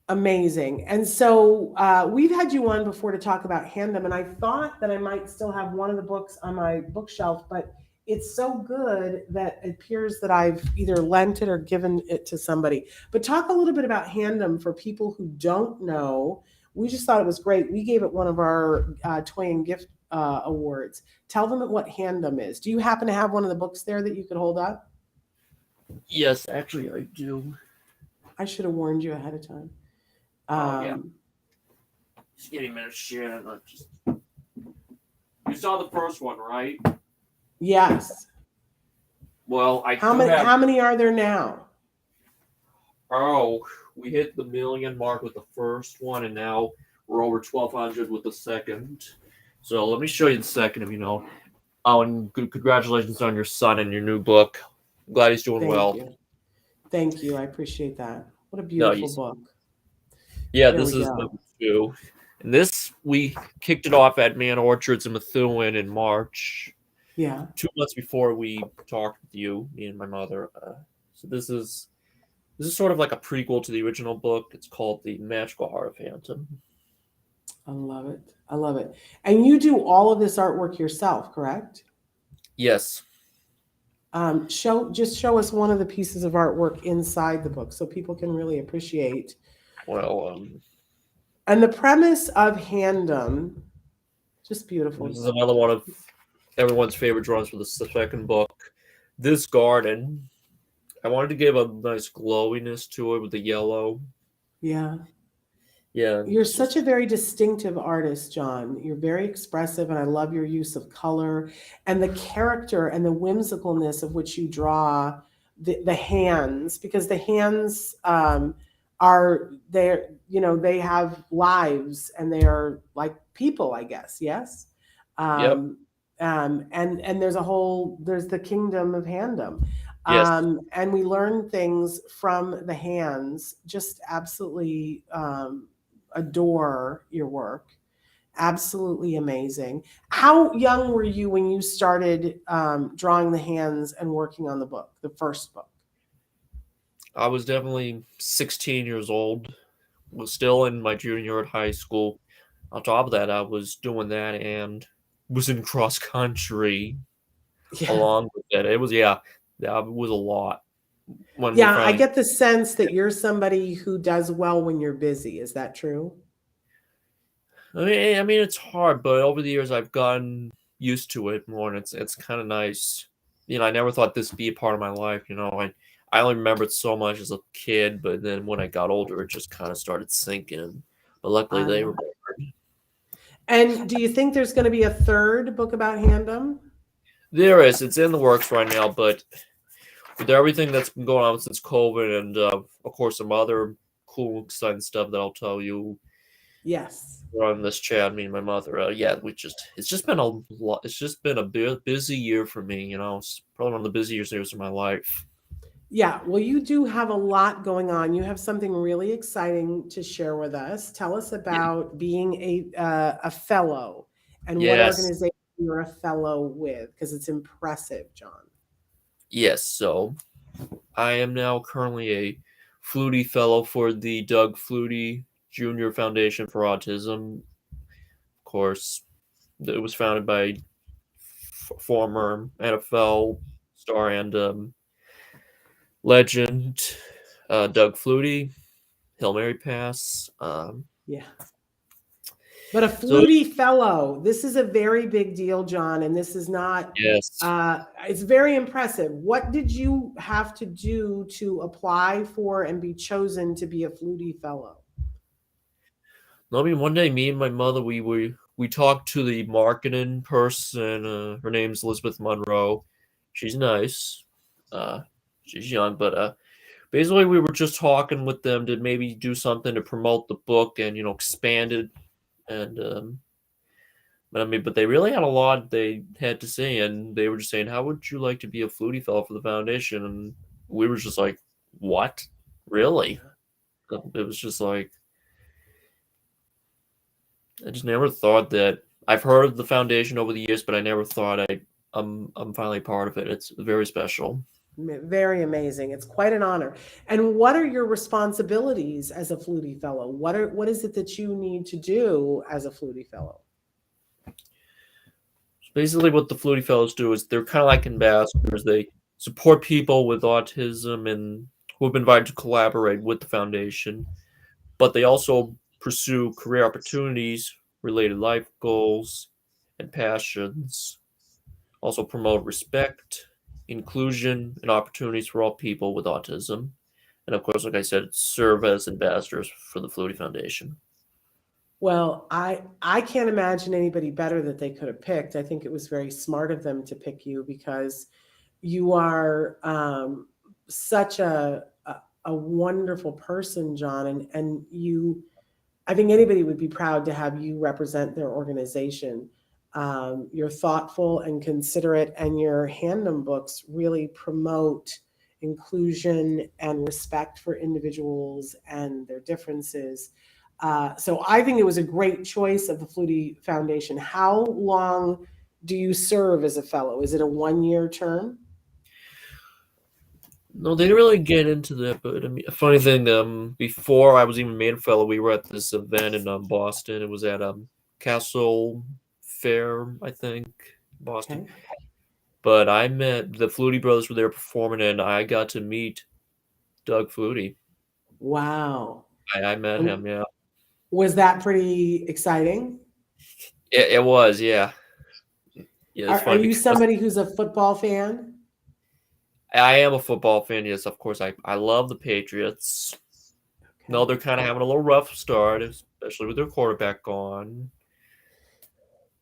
Amazing. And so we've had you on before to talk about Handom, and I thought that I might still have one of the books on my bookshelf, but it's so good that it appears that I've either lent it or given it to somebody. But talk a little bit about Handom for people who don't know. We just thought it was great. We gave it one of our toy and gift awards. Tell them what Handom is. Do you happen to have one of the books there that you could hold up? Yes, actually, I do. I should have warned you ahead of time. Oh yeah. Just give me a minute, Shannon. You saw the first one, right? Yes. Well, How many are there now? Oh, we hit the million mark with the first one, and now we're over 1,200 with the second. So let me show you the second, if you know. Oh, and congratulations on your son and your new book. I'm glad he's doing well. Thank you. I appreciate that. What a No, beautiful book. yeah, There this we is go. number 2. And this, we kicked it off at Man Orchards in Methuen in March. Yeah. 2 months before we talked with you, me and my mother. So this is sort of like a prequel to the original book. It's called The Magical Heart of Handom. I love it. I love it. And you do all of this artwork yourself, correct? Yes. Show us one of the pieces of artwork inside the book so people can really appreciate. Well, and the premise of Handom, just beautiful. This is another one of everyone's favorite drawings for the second book. This garden, I wanted to give a nice glowiness to it with the yellow. Yeah. Yeah. You're such a very distinctive artist, John. You're very expressive, and I love your use of color and the character and the whimsicalness of which you draw the hands, because the hands are there, they have lives and they are like people, I guess. Yes. Yep. And there's the kingdom of Handom. Yes. And we learn things from the hands. Just absolutely adore your work. Absolutely amazing. How young were you when you started drawing the hands and working on the book, the first book? I was definitely 16 years old. Was still in my junior year at high school. On top of that, I was doing that and was in cross country along with it. It was that was a lot. I get the sense that you're somebody who does well when you're busy. Is that true? I mean, it's hard, but over the years I've gotten used to it more, and it's kind of nice. I never thought this would be a part of my life. I only remembered so much as a kid, but then when I got older, it just kind of started sinking. But luckily, they were. And do you think there's going to be a third book about Handom? There is. It's in the works right now, but with everything that's been going on since COVID, and of course some other cool, exciting stuff that I'll tell you. Yes. On this chat, me and my mother. It's just been a lot. It's just been a busy year for me. It's probably one of the busiest years of my life. Yeah, well, you do have a lot going on. You have something really exciting to share with us. Tell us about being a fellow and what organization you're a fellow with, because it's impressive, John. Yes, so I am now currently a Flutie Fellow for the Doug Flutie Jr. Foundation for Autism. Of course, it was founded by former NFL star and legend Doug Flutie. Hail Mary pass. Yeah. But a Flutie Fellow, this is a very big deal, John, and this is not. Yes. It's very impressive. What did you have to do to apply for and be chosen to be a Flutie Fellow? I mean, one day, me and my mother, we we talked to the marketing person. Her name's Elizabeth Monroe. She's nice. She's young, but basically we were just talking with them to maybe do something to promote the book and expand it. And but they really had a lot they had to say, and they were just saying, "How would you like to be a Flutie Fellow for the foundation?" And we were just like, "What? Really?" It was just like, I just never thought that. I've heard of the foundation over the years, but I never thought I'm finally part of it. It's very special. Very amazing. It's quite an honor. And what are your responsibilities as a Flutie Fellow? What is it that you need to do as a Flutie Fellow? So basically, what the Flutie Fellows do is they're kind of like ambassadors. They support people with autism and who have been invited to collaborate with the foundation, but they also pursue career opportunities, related life goals, and passions. Also promote respect, inclusion, and opportunities for all people with autism. And of course, like I said, serve as ambassadors for the Flutie Foundation. Well, I can't imagine anybody better that they could have picked. I think it was very smart of them to pick you because you are such a wonderful person, John, and you. I think anybody would be proud to have you represent their organization. You're thoughtful and considerate, and your Handom books really promote inclusion and respect for individuals and their differences. So I think it was a great choice of the Flutie Foundation. How long do you serve as a fellow? Is it a 1-year term? No, they didn't really get into that, but I mean, a funny thing, before I was even made a fellow, we were at this event in Boston. It was at Castle Fair, I think, Boston. Okay. But I met the Flutie brothers were there performing, and I got to meet Doug Flutie. Wow. I met him, yeah. Was that pretty exciting? It was, yeah. Yeah, it's Are funny you because somebody who's a football fan? I am a football fan, yes, of course. I love the Patriots. No, they're kind of having a little rough start, especially with their quarterback gone.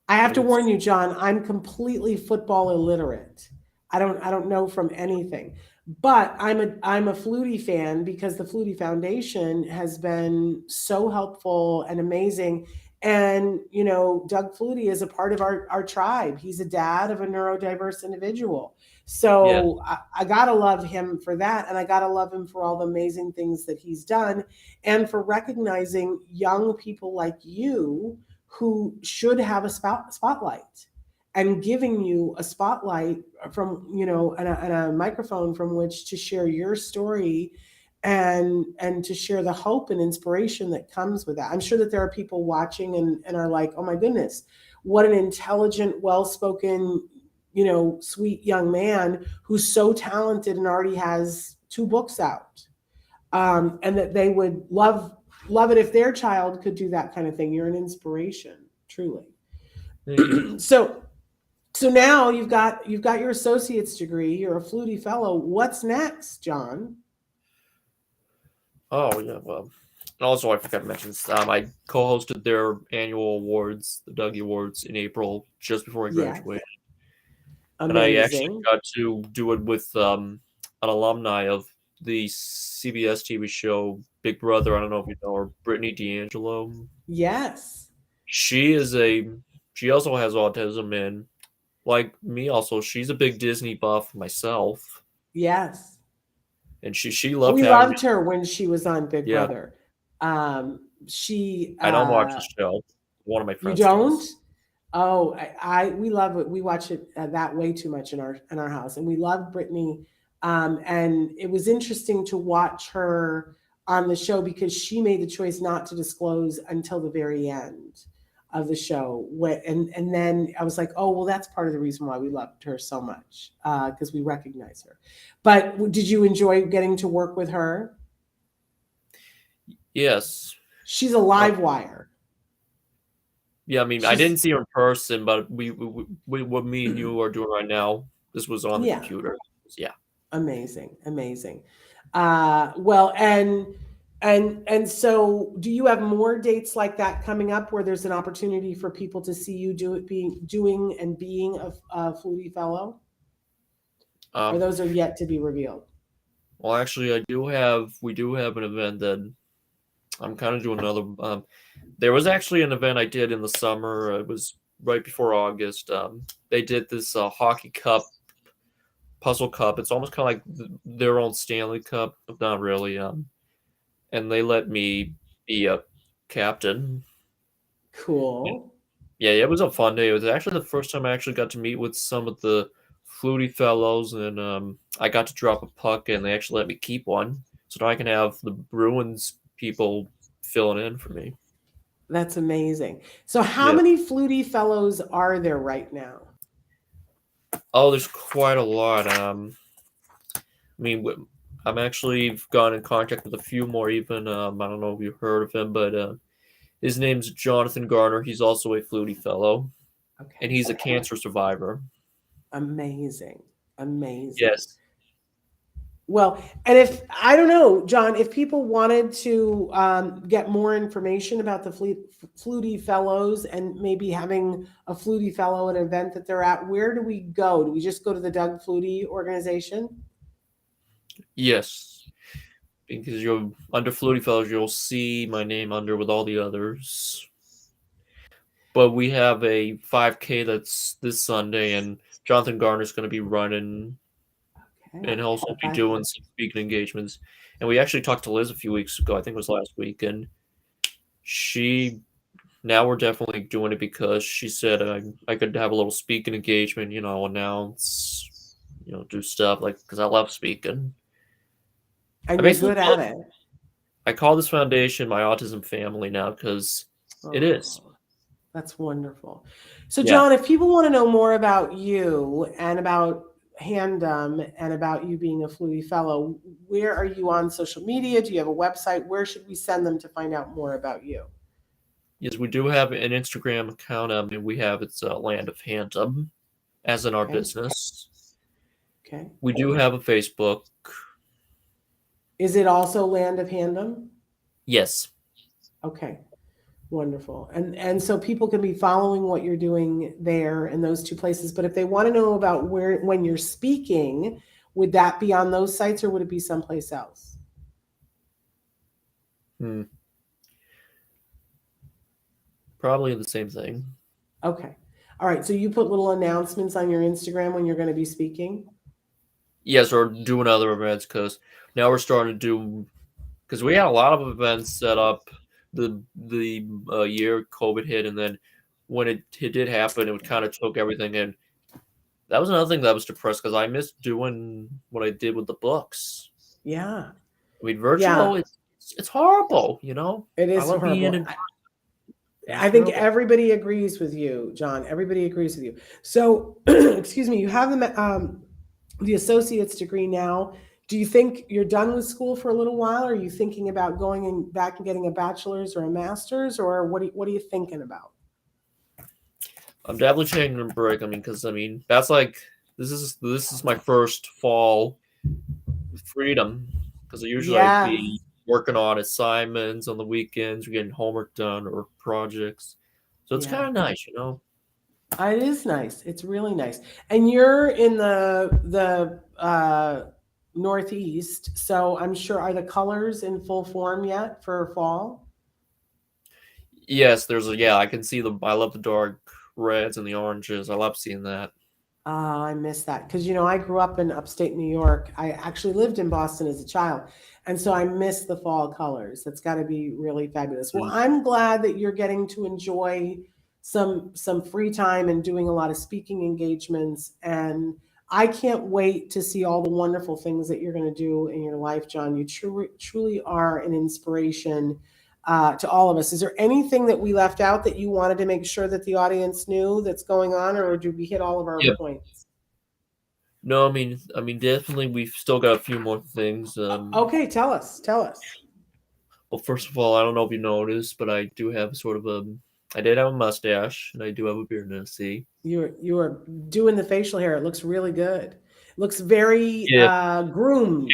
I have to warn you, John, I'm completely football illiterate. I don't know from anything. But I'm a Flutie fan because the Flutie Foundation has been so helpful and amazing. And Doug Flutie is a part of our tribe. He's a dad of a neurodiverse individual. So I gotta love him for that, and I gotta love him for all the amazing things that he's done, and for recognizing young people like you who should have a spotlight, and giving you a spotlight from and a microphone from which to share your story, and to share the hope and inspiration that comes with that. I'm sure that there are people watching and are like, oh my goodness, what an intelligent, well-spoken, sweet young man who's so talented and already has 2 books out, and that they would love it if their child could do that kind of thing. You're an inspiration, truly. So now you've got your associate's degree. You're a Flutie Fellow. What's next, John? Oh yeah, well, and also I forgot to mention this. I co-hosted their annual awards, the Dougie Awards, in April, just before I graduated. Amazing. And I actually got to do it with an alumni of the CBS TV show Big Brother. I don't know if you know her, Brittany D'Angelo. Yes. She also has autism, and like me also, she's a big Disney buff myself. Yes. And she loved We loved her when she was on Big Brother. I don't watch the show. One of my friends You don't? does. Oh, we love it. We watch it that way too much in our house, and we love Brittany. And it was interesting to watch her on the show because she made the choice not to disclose until the very end of the show. And then I was like, oh, well, that's part of the reason why we loved her so much, because we recognize her. But did you enjoy getting to work with her? Yes. She's a live wire. Yeah, I mean, I didn't see her in person, but we what me and you are doing right now, this was on the computer. Yeah. Amazing. Well, and And so do you have more dates like that coming up where there's an opportunity for people to see you doing and being a Flutie Fellow? Or those are yet to be revealed? Well, actually, we do have an event that I'm kind of doing another. There was actually an event I did in the summer. It was right before August. They did this hockey cup, puzzle cup. It's almost kind of like their own Stanley Cup, but not really. And they let me be a captain. Cool. Yeah, it was a fun day. It was actually the first time I actually got to meet with some of the Flutie fellows, and I got to drop a puck, and they actually let me keep one, so now I can have the Bruins people filling in for me. That's amazing. So how Yeah. many Flutie Fellows are there right now? Oh, there's quite a lot. I mean, I'm actually gone in contact with a few more. Even I don't know if you've heard of him, but his name's Jonathan Garner. He's also a Flutie fellow, and Okay. he's a cancer survivor. Amazing. Amazing. Yes. Well, and if I don't know, John, if people wanted to get more information about the Flutie Fellows and maybe having a Flutie Fellow at an event that they're at, where do we go? Do we just go to the Doug Flutie organization? Yes. Because you're under Flutie Fellows, you'll see my name under with all the others. But we have a 5K that's this Sunday, and Jonathan Garner's going to be running, Okay. and he'll also be doing some speaking engagements. And we actually talked to Liz a few weeks ago, I think it was last week, and now we're definitely doing it because she said I could have a little speaking engagement, announce, do stuff, because I love speaking. And you're good at it. I call this foundation my autism family now because it is. That's wonderful. So, John, if people want to know more about you and about Handom and about you being a Flutie Fellow, where are you on social media? Do you have a website? Where should we send them to find out more about you? Yes, we do have an Instagram account. It's Land of Handom, as in our business. Okay. We do have a Facebook. Is it also Land of Handom? Yes. Okay. Wonderful. And so people can be following what you're doing there in those two places. But if they want to know about when you're speaking, would that be on those sites or would it be someplace else? Probably the same thing. Okay. All right. So you put little announcements on your Instagram when you're going to be speaking? Yes, or doing other events because now we're starting to do, because we had a lot of events set up the year COVID hit, and then when it did happen, it kind of took everything in. That was another thing that was depressed because I missed doing what I did with the books. Yeah. I mean, virtual, it's horrible, It is horrible. I think everybody agrees with you, John. Everybody agrees with you. So, excuse me, you have the associate's degree now. Do you think you're done with school for a little while? Or are you thinking about going back and getting a bachelor's or a master's, or what are you thinking about? I'm definitely taking a break. Because that's this is my first fall freedom because I usually be working on assignments on the weekends, or getting homework done or projects. So it's kind of nice, It is nice. It's really nice. And you're in the Northeast, so I'm sure, are the colors in full form yet for fall? Yes, I can see I love the dark reds and the oranges. I love seeing that. I miss that because I grew up in upstate New York. I actually lived in Boston as a child, and so I miss the fall colors. That's got to be really fabulous. Well, I'm glad that you're getting to enjoy some free time and doing a lot of speaking engagements, and I can't wait to see all the wonderful things that you're going to do in your life, John. You truly are an inspiration to all of us. Is there anything that we left out that you wanted to make sure that the audience knew that's going on, or did we hit all of our points? No, definitely we've still got a few more things. Okay, tell us. Well, first of all, I don't know if you noticed, but I do have I did have a mustache, and I do have a beard now. See, you are doing the facial hair. It looks really good. It looks very groomed.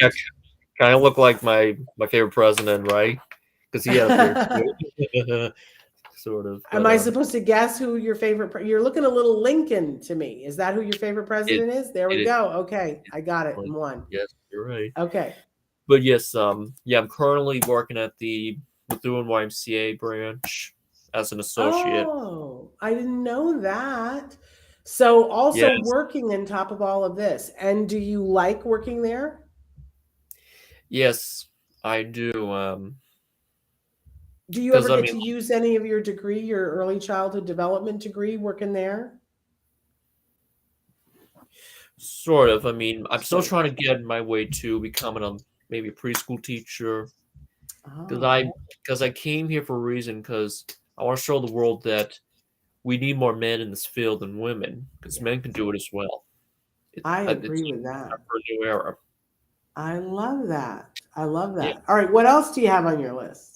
Kind of look like my favorite president, right? Because he had a beard too. Sort of, Am but I supposed to guess who your favorite? You're looking a little Lincoln to me. Is that who your favorite it president is? There it we is go. Okay, I got it like, in one. yes, you're right. Okay. But yes, yeah, I'm currently working at the Methuen YMCA branch as an associate. Oh, I didn't know that. So also Yes, working on top of all of this. And do you like working there? yes, I do. Do you ever Because I get mean, to use any of your degree, your early childhood development degree working there? sort of. I mean, I'm still Sort of. trying to get my way to becoming maybe a preschool teacher. Because Oh, I came here for a reason. Because I want to show the world that we need more men in this field than women. Because yeah. men can do it as well. I It's agree with that. time for a new era. I love that. I love Yeah. that. All right, what else do you have on your list?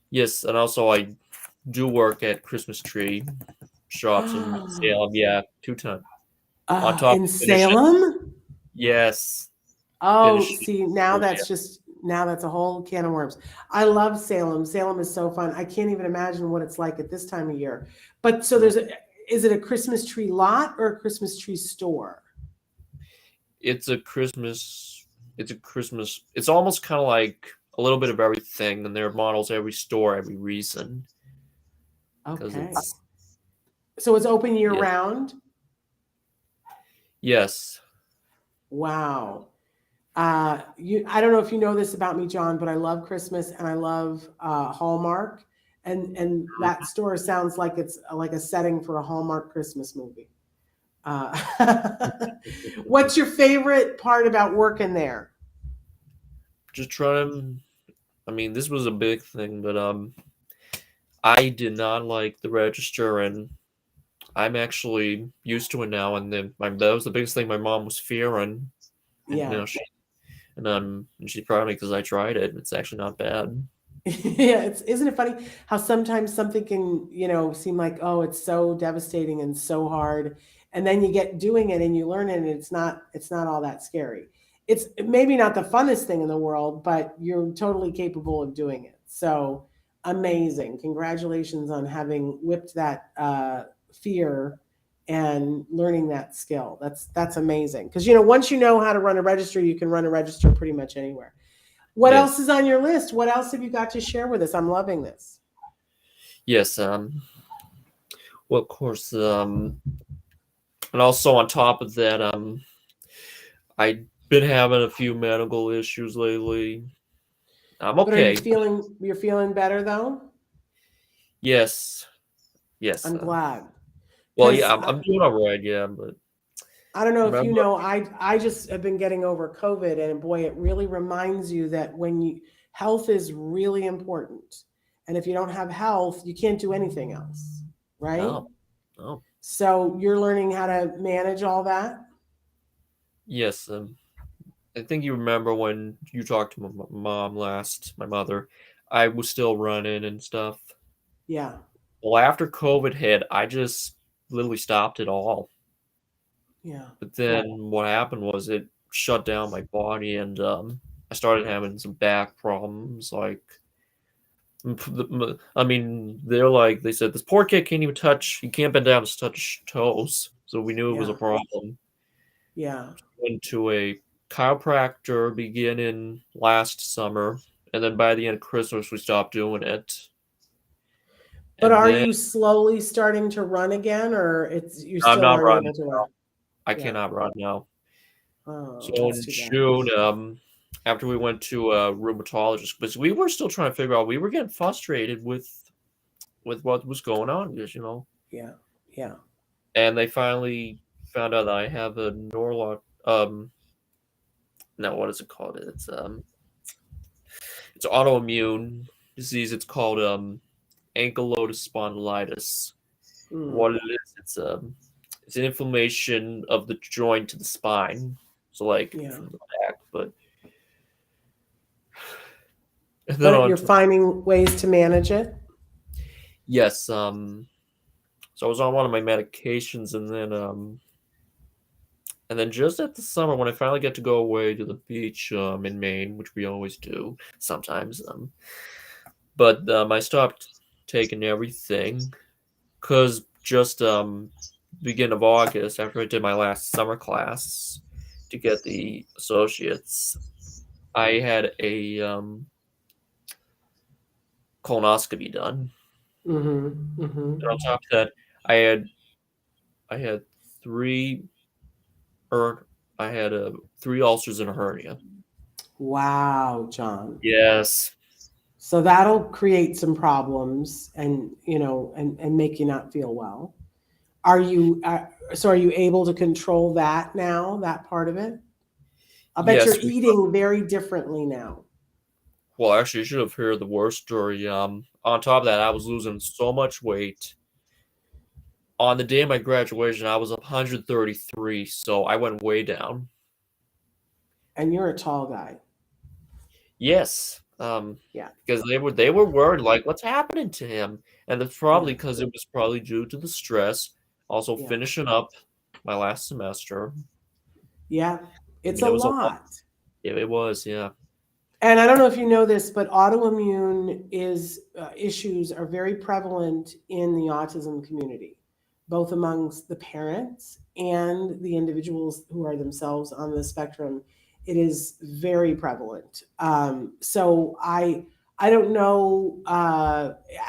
Yes, and also I do work at Christmas tree shops in Salem. Yeah, 2 times. On top In of finishing. Salem? Yes, Oh, finishing. see, now Yeah. that's a whole can of worms. I love Salem. Salem is so fun. I can't even imagine what it's like at this time of year. But so is it a Christmas tree lot or a Christmas tree store? It's a Christmas. It's a Christmas. It's almost kind of like a little bit of everything, and there are models every store, every reason. Because Okay. it's So it's open year yeah. round? Yes. Wow. I don't know if you know this about me, John, but I love Christmas and I love Hallmark, and that store sounds like it's like a setting for a Hallmark Christmas movie. Uh, what's your favorite part about working there? Just trying. I mean, this was a big thing, but I did not like the register, and I'm actually used to it now. And then that was the biggest thing my mom was fearing. And Yeah. she's proud of me because I tried it. It's actually not bad. Yeah, isn't it funny how sometimes something can, seem like, oh, it's so devastating and so hard, and then you get doing it and you learn it, and it's not all that scary. It's maybe not the funnest thing in the world, but you're totally capable of doing it. So amazing. Congratulations on having whipped that fear and learning that skill. That's amazing. Because once you know how to run a register, you can run a register pretty much anywhere. What else Yes. is on your list? What else have you got to share with us? I'm loving this. Yes. Well, of course. And also on top of that, I've been having a few medical issues lately. I'm But are you okay. you're feeling better though? Yes. Yes. I'm glad. Well, Because yeah, I'm doing all right. Yeah, but I don't know if you remember, know, I just have been getting over COVID, and boy, it really reminds you that health is really important. And if you don't have health, you can't do anything else, right? oh, oh, So you're learning how to manage all that? yes. I think you remember when you talked to my mom last, my mother. I was still running and stuff. Yeah. Well, after COVID hit, I just literally stopped it all. Yeah. But then what happened was it shut down my body, and I started having some back problems. Like, I mean, they said this poor kid can't even touch. He can't bend down to touch toes. So we knew it was a Yeah. problem. Yeah. Went to a chiropractor beginning last summer, and then by the end of Christmas we stopped doing it. But And are then you slowly starting to run again, or you I'm still not aren't running able to now. run? I Yeah. cannot run now. Oh, So that's in too bad. June, after we went to a rheumatologist, because we were still trying to figure out, we were getting frustrated with what was going on, because Yeah. Yeah. and they finally found out that I have a no, what is it called? It's autoimmune disease. It's called ankylosing spondylitis. What Mm. it is, it's an inflammation of the joint to the spine. So like Yeah. from the back, but and then But on you're finding ways to manage it? yes, so I was on one of my medications, and then And then just at the summer, when I finally get to go away to the beach in Maine, which we always do sometimes, but I stopped taking everything because just beginning of August, after I did my last summer class to get the associates, I had a colonoscopy done. Mm-hmm. Mm-hmm. And on top of that, I had I had three or I had 3 ulcers and a hernia. Wow, John. Yes. So that'll create some problems, and and make you not feel well. Are you so are you able to control that now, that part of it? I bet you're Yes, eating very differently now. well, actually, you should have heard the worst story. On top of that, I was losing so much weight. On the day of my graduation, I was 133, so I went way down. And you're a tall guy. Yes, Yeah. because they were worried, like, what's happening to him? And it's Yeah. probably because it was probably due to the stress. Also, Yeah. finishing up my last semester. Yeah. I It's mean, a it was a lot. lot. Yeah, it was. Yeah. And I don't know if you know this, but autoimmune issues are very prevalent in the autism community, both amongst the parents and the individuals who are themselves on the spectrum. It is very prevalent. So I don't know,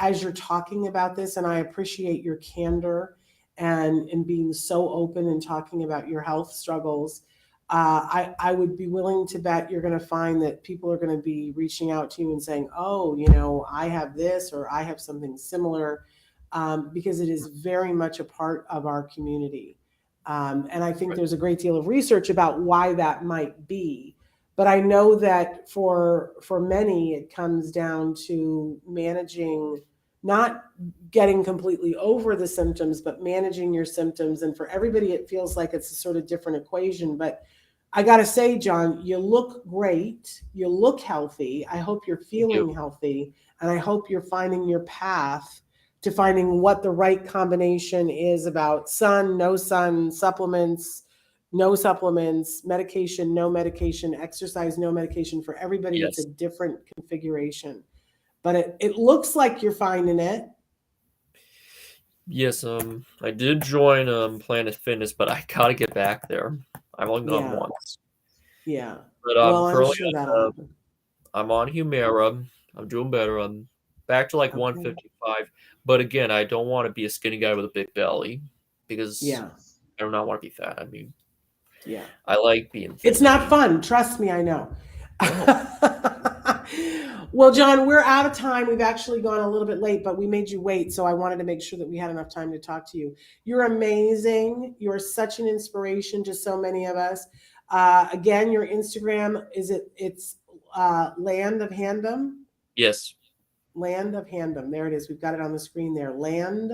as you're talking about this, and I appreciate your candor and being so open and talking about your health struggles. I would be willing to bet you're going to find that people are going to be reaching out to you and saying, oh, I have this or I have something similar, because it is very much a part of our community. And I think Right. there's a great deal of research about why that might be. But I know that for many, it comes down to managing, not getting completely over the symptoms, but managing your symptoms. And for everybody, it feels like it's a sort of different equation. But I got to say, John, you look great. You look healthy. I hope you're Thank you. feeling healthy. And I hope you're finding your path to finding what the right combination is about sun, no sun, supplements, no supplements, medication, no medication, exercise, no medication. For everybody, it's a Yes. different configuration. But it looks like you're finding it. Yes. I did join Planet Fitness, but I gotta get back there. I've only gone Yeah. once. Yeah. But Well, I'm currently sure that'll happen. I'm on Humira. I'm doing better. I'm back to like Okay. 155. But again, I don't want to be a skinny guy with a big belly because Yeah. I do not want to be fat. I mean, Yeah. I like being It's thin. I not mean, fun. Trust me, I know. no. Well, John, we're out of time. We've actually gone a little bit late, but we made you wait. So I wanted to make sure that we had enough time to talk to you. You're amazing. You're such an inspiration to so many of us. Again, your Instagram, it's Land of Handom? Yes. Land of Handom. There it is. We've got it on the screen there. Land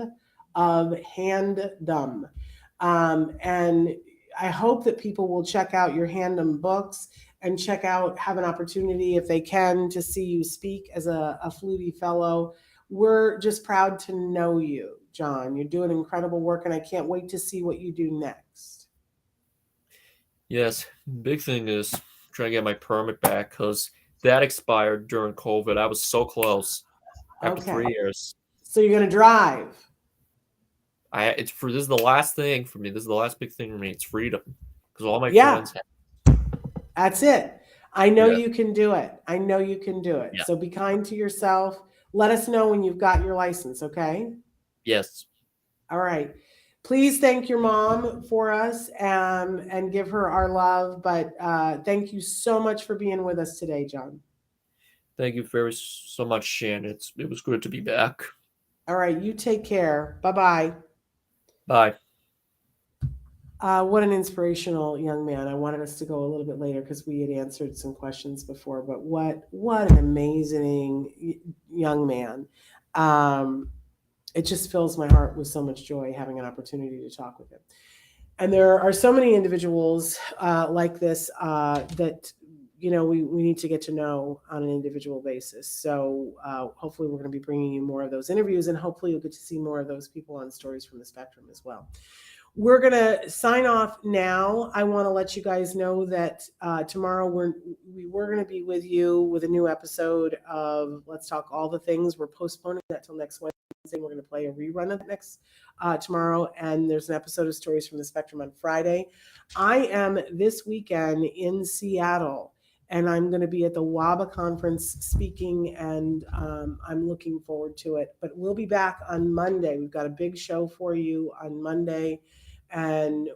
of Handom. And I hope that people will check out your Handom books and have an opportunity, if they can, to see you speak as a Flutie Fellow. We're just proud to know you, John. You're doing incredible work, and I can't wait to see what you do next. Yes. Big thing is trying to get my permit back because that expired during COVID. I was so close after Okay. 3 years. So you're going to drive. This is the last thing for me. This is the last big thing for me. It's freedom because all my Yeah. friends have. That's it. I know Yeah. you can do it. I know you can do it. Yeah. So be kind to yourself. Let us know when you've got your license, okay? Yes. All right. Please thank your mom for us, and give her our love. But thank you so much for being with us today, John. Thank you very so much, Shannon. It was good to be back. All right. You take care. Bye-bye. Bye. What an inspirational young man. I wanted us to go a little bit later because we had answered some questions before, but what an amazing young man. It just fills my heart with so much joy having an opportunity to talk with him. And there are so many individuals like this that we need to get to know on an individual basis. So hopefully we're going to be bringing you more of those interviews, and hopefully you'll get to see more of those people on Stories from the Spectrum as well. We're going to sign off now. I want to let you guys know that tomorrow we're going to be with you with a new episode of Let's Talk All the Things. We're postponing that till next Wednesday. We're going to play a rerun of it next tomorrow. And there's an episode of Stories from the Spectrum on Friday. I am this weekend in Seattle, and I'm going to be at the WABA conference speaking, and I'm looking forward to it. But we'll be back on Monday. We've got a big show for you on Monday. And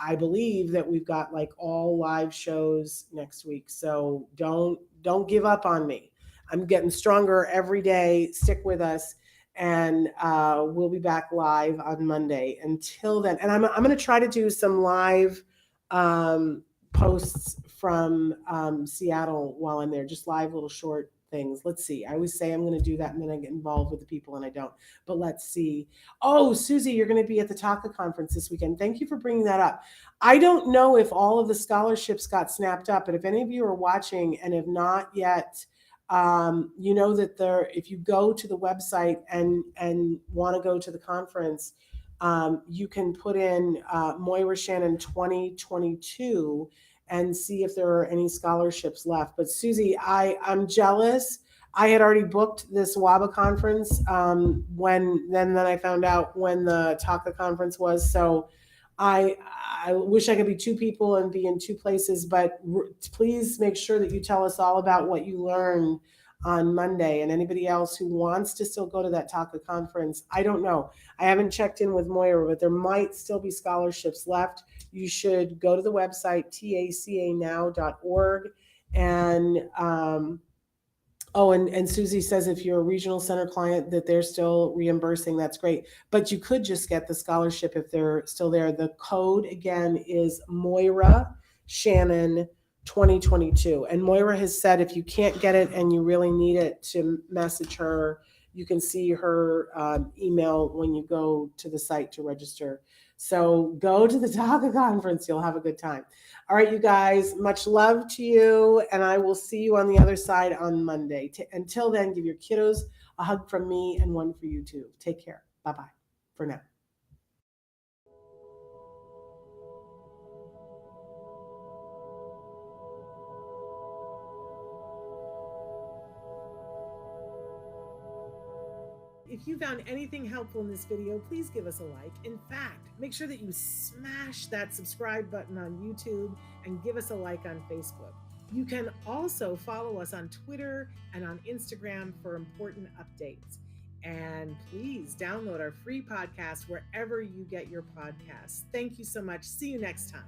I believe that we've got like all live shows next week. So don't give up on me. I'm getting stronger every day. Stick with us, and we'll be back live on Monday. Until then, and I'm going to try to do some live posts from Seattle while I'm there, just live little short things. Let's see. I always say I'm going to do that, and then I get involved with the people and I don't. But let's see. Oh, Susie, you're going to be at the TACA conference this weekend. Thank you for bringing that up. I don't know if all of the scholarships got snapped up, but if any of you are watching and have not yet, you know that if you go to the website and want to go to the conference, you can put in Moira Shannon 2022 and see if there are any scholarships left. But Susie, I'm jealous. I had already booked this WABA conference then I found out when the TACA conference was. So I wish I could be two people and be in two places, but please make sure that you tell us all about what you learned on Monday, and anybody else who wants to still go to that TACA conference. I don't know. I haven't checked in with Moira, but there might still be scholarships left. You should go to the website, tacanow.org. And and Susie says if you're a regional center client that they're still reimbursing, that's great. But you could just get the scholarship if they're still there. The code again is Moira Shannon 2022. And Moira has said if you can't get it and you really need it, to message her. You can see her email when you go to the site to register. So go to the TACA conference. You'll have a good time. All right, you guys, much love to you. And I will see you on the other side on Monday. Until then, give your kiddos a hug from me and one for you too. Take care. Bye-bye for now. If you found anything helpful in this video, please give us a like. In fact, make sure that you smash that subscribe button on YouTube and give us a like on Facebook. You can also follow us on Twitter and on Instagram for important updates. And please download our free podcast wherever you get your podcasts. Thank you so much. See you next time.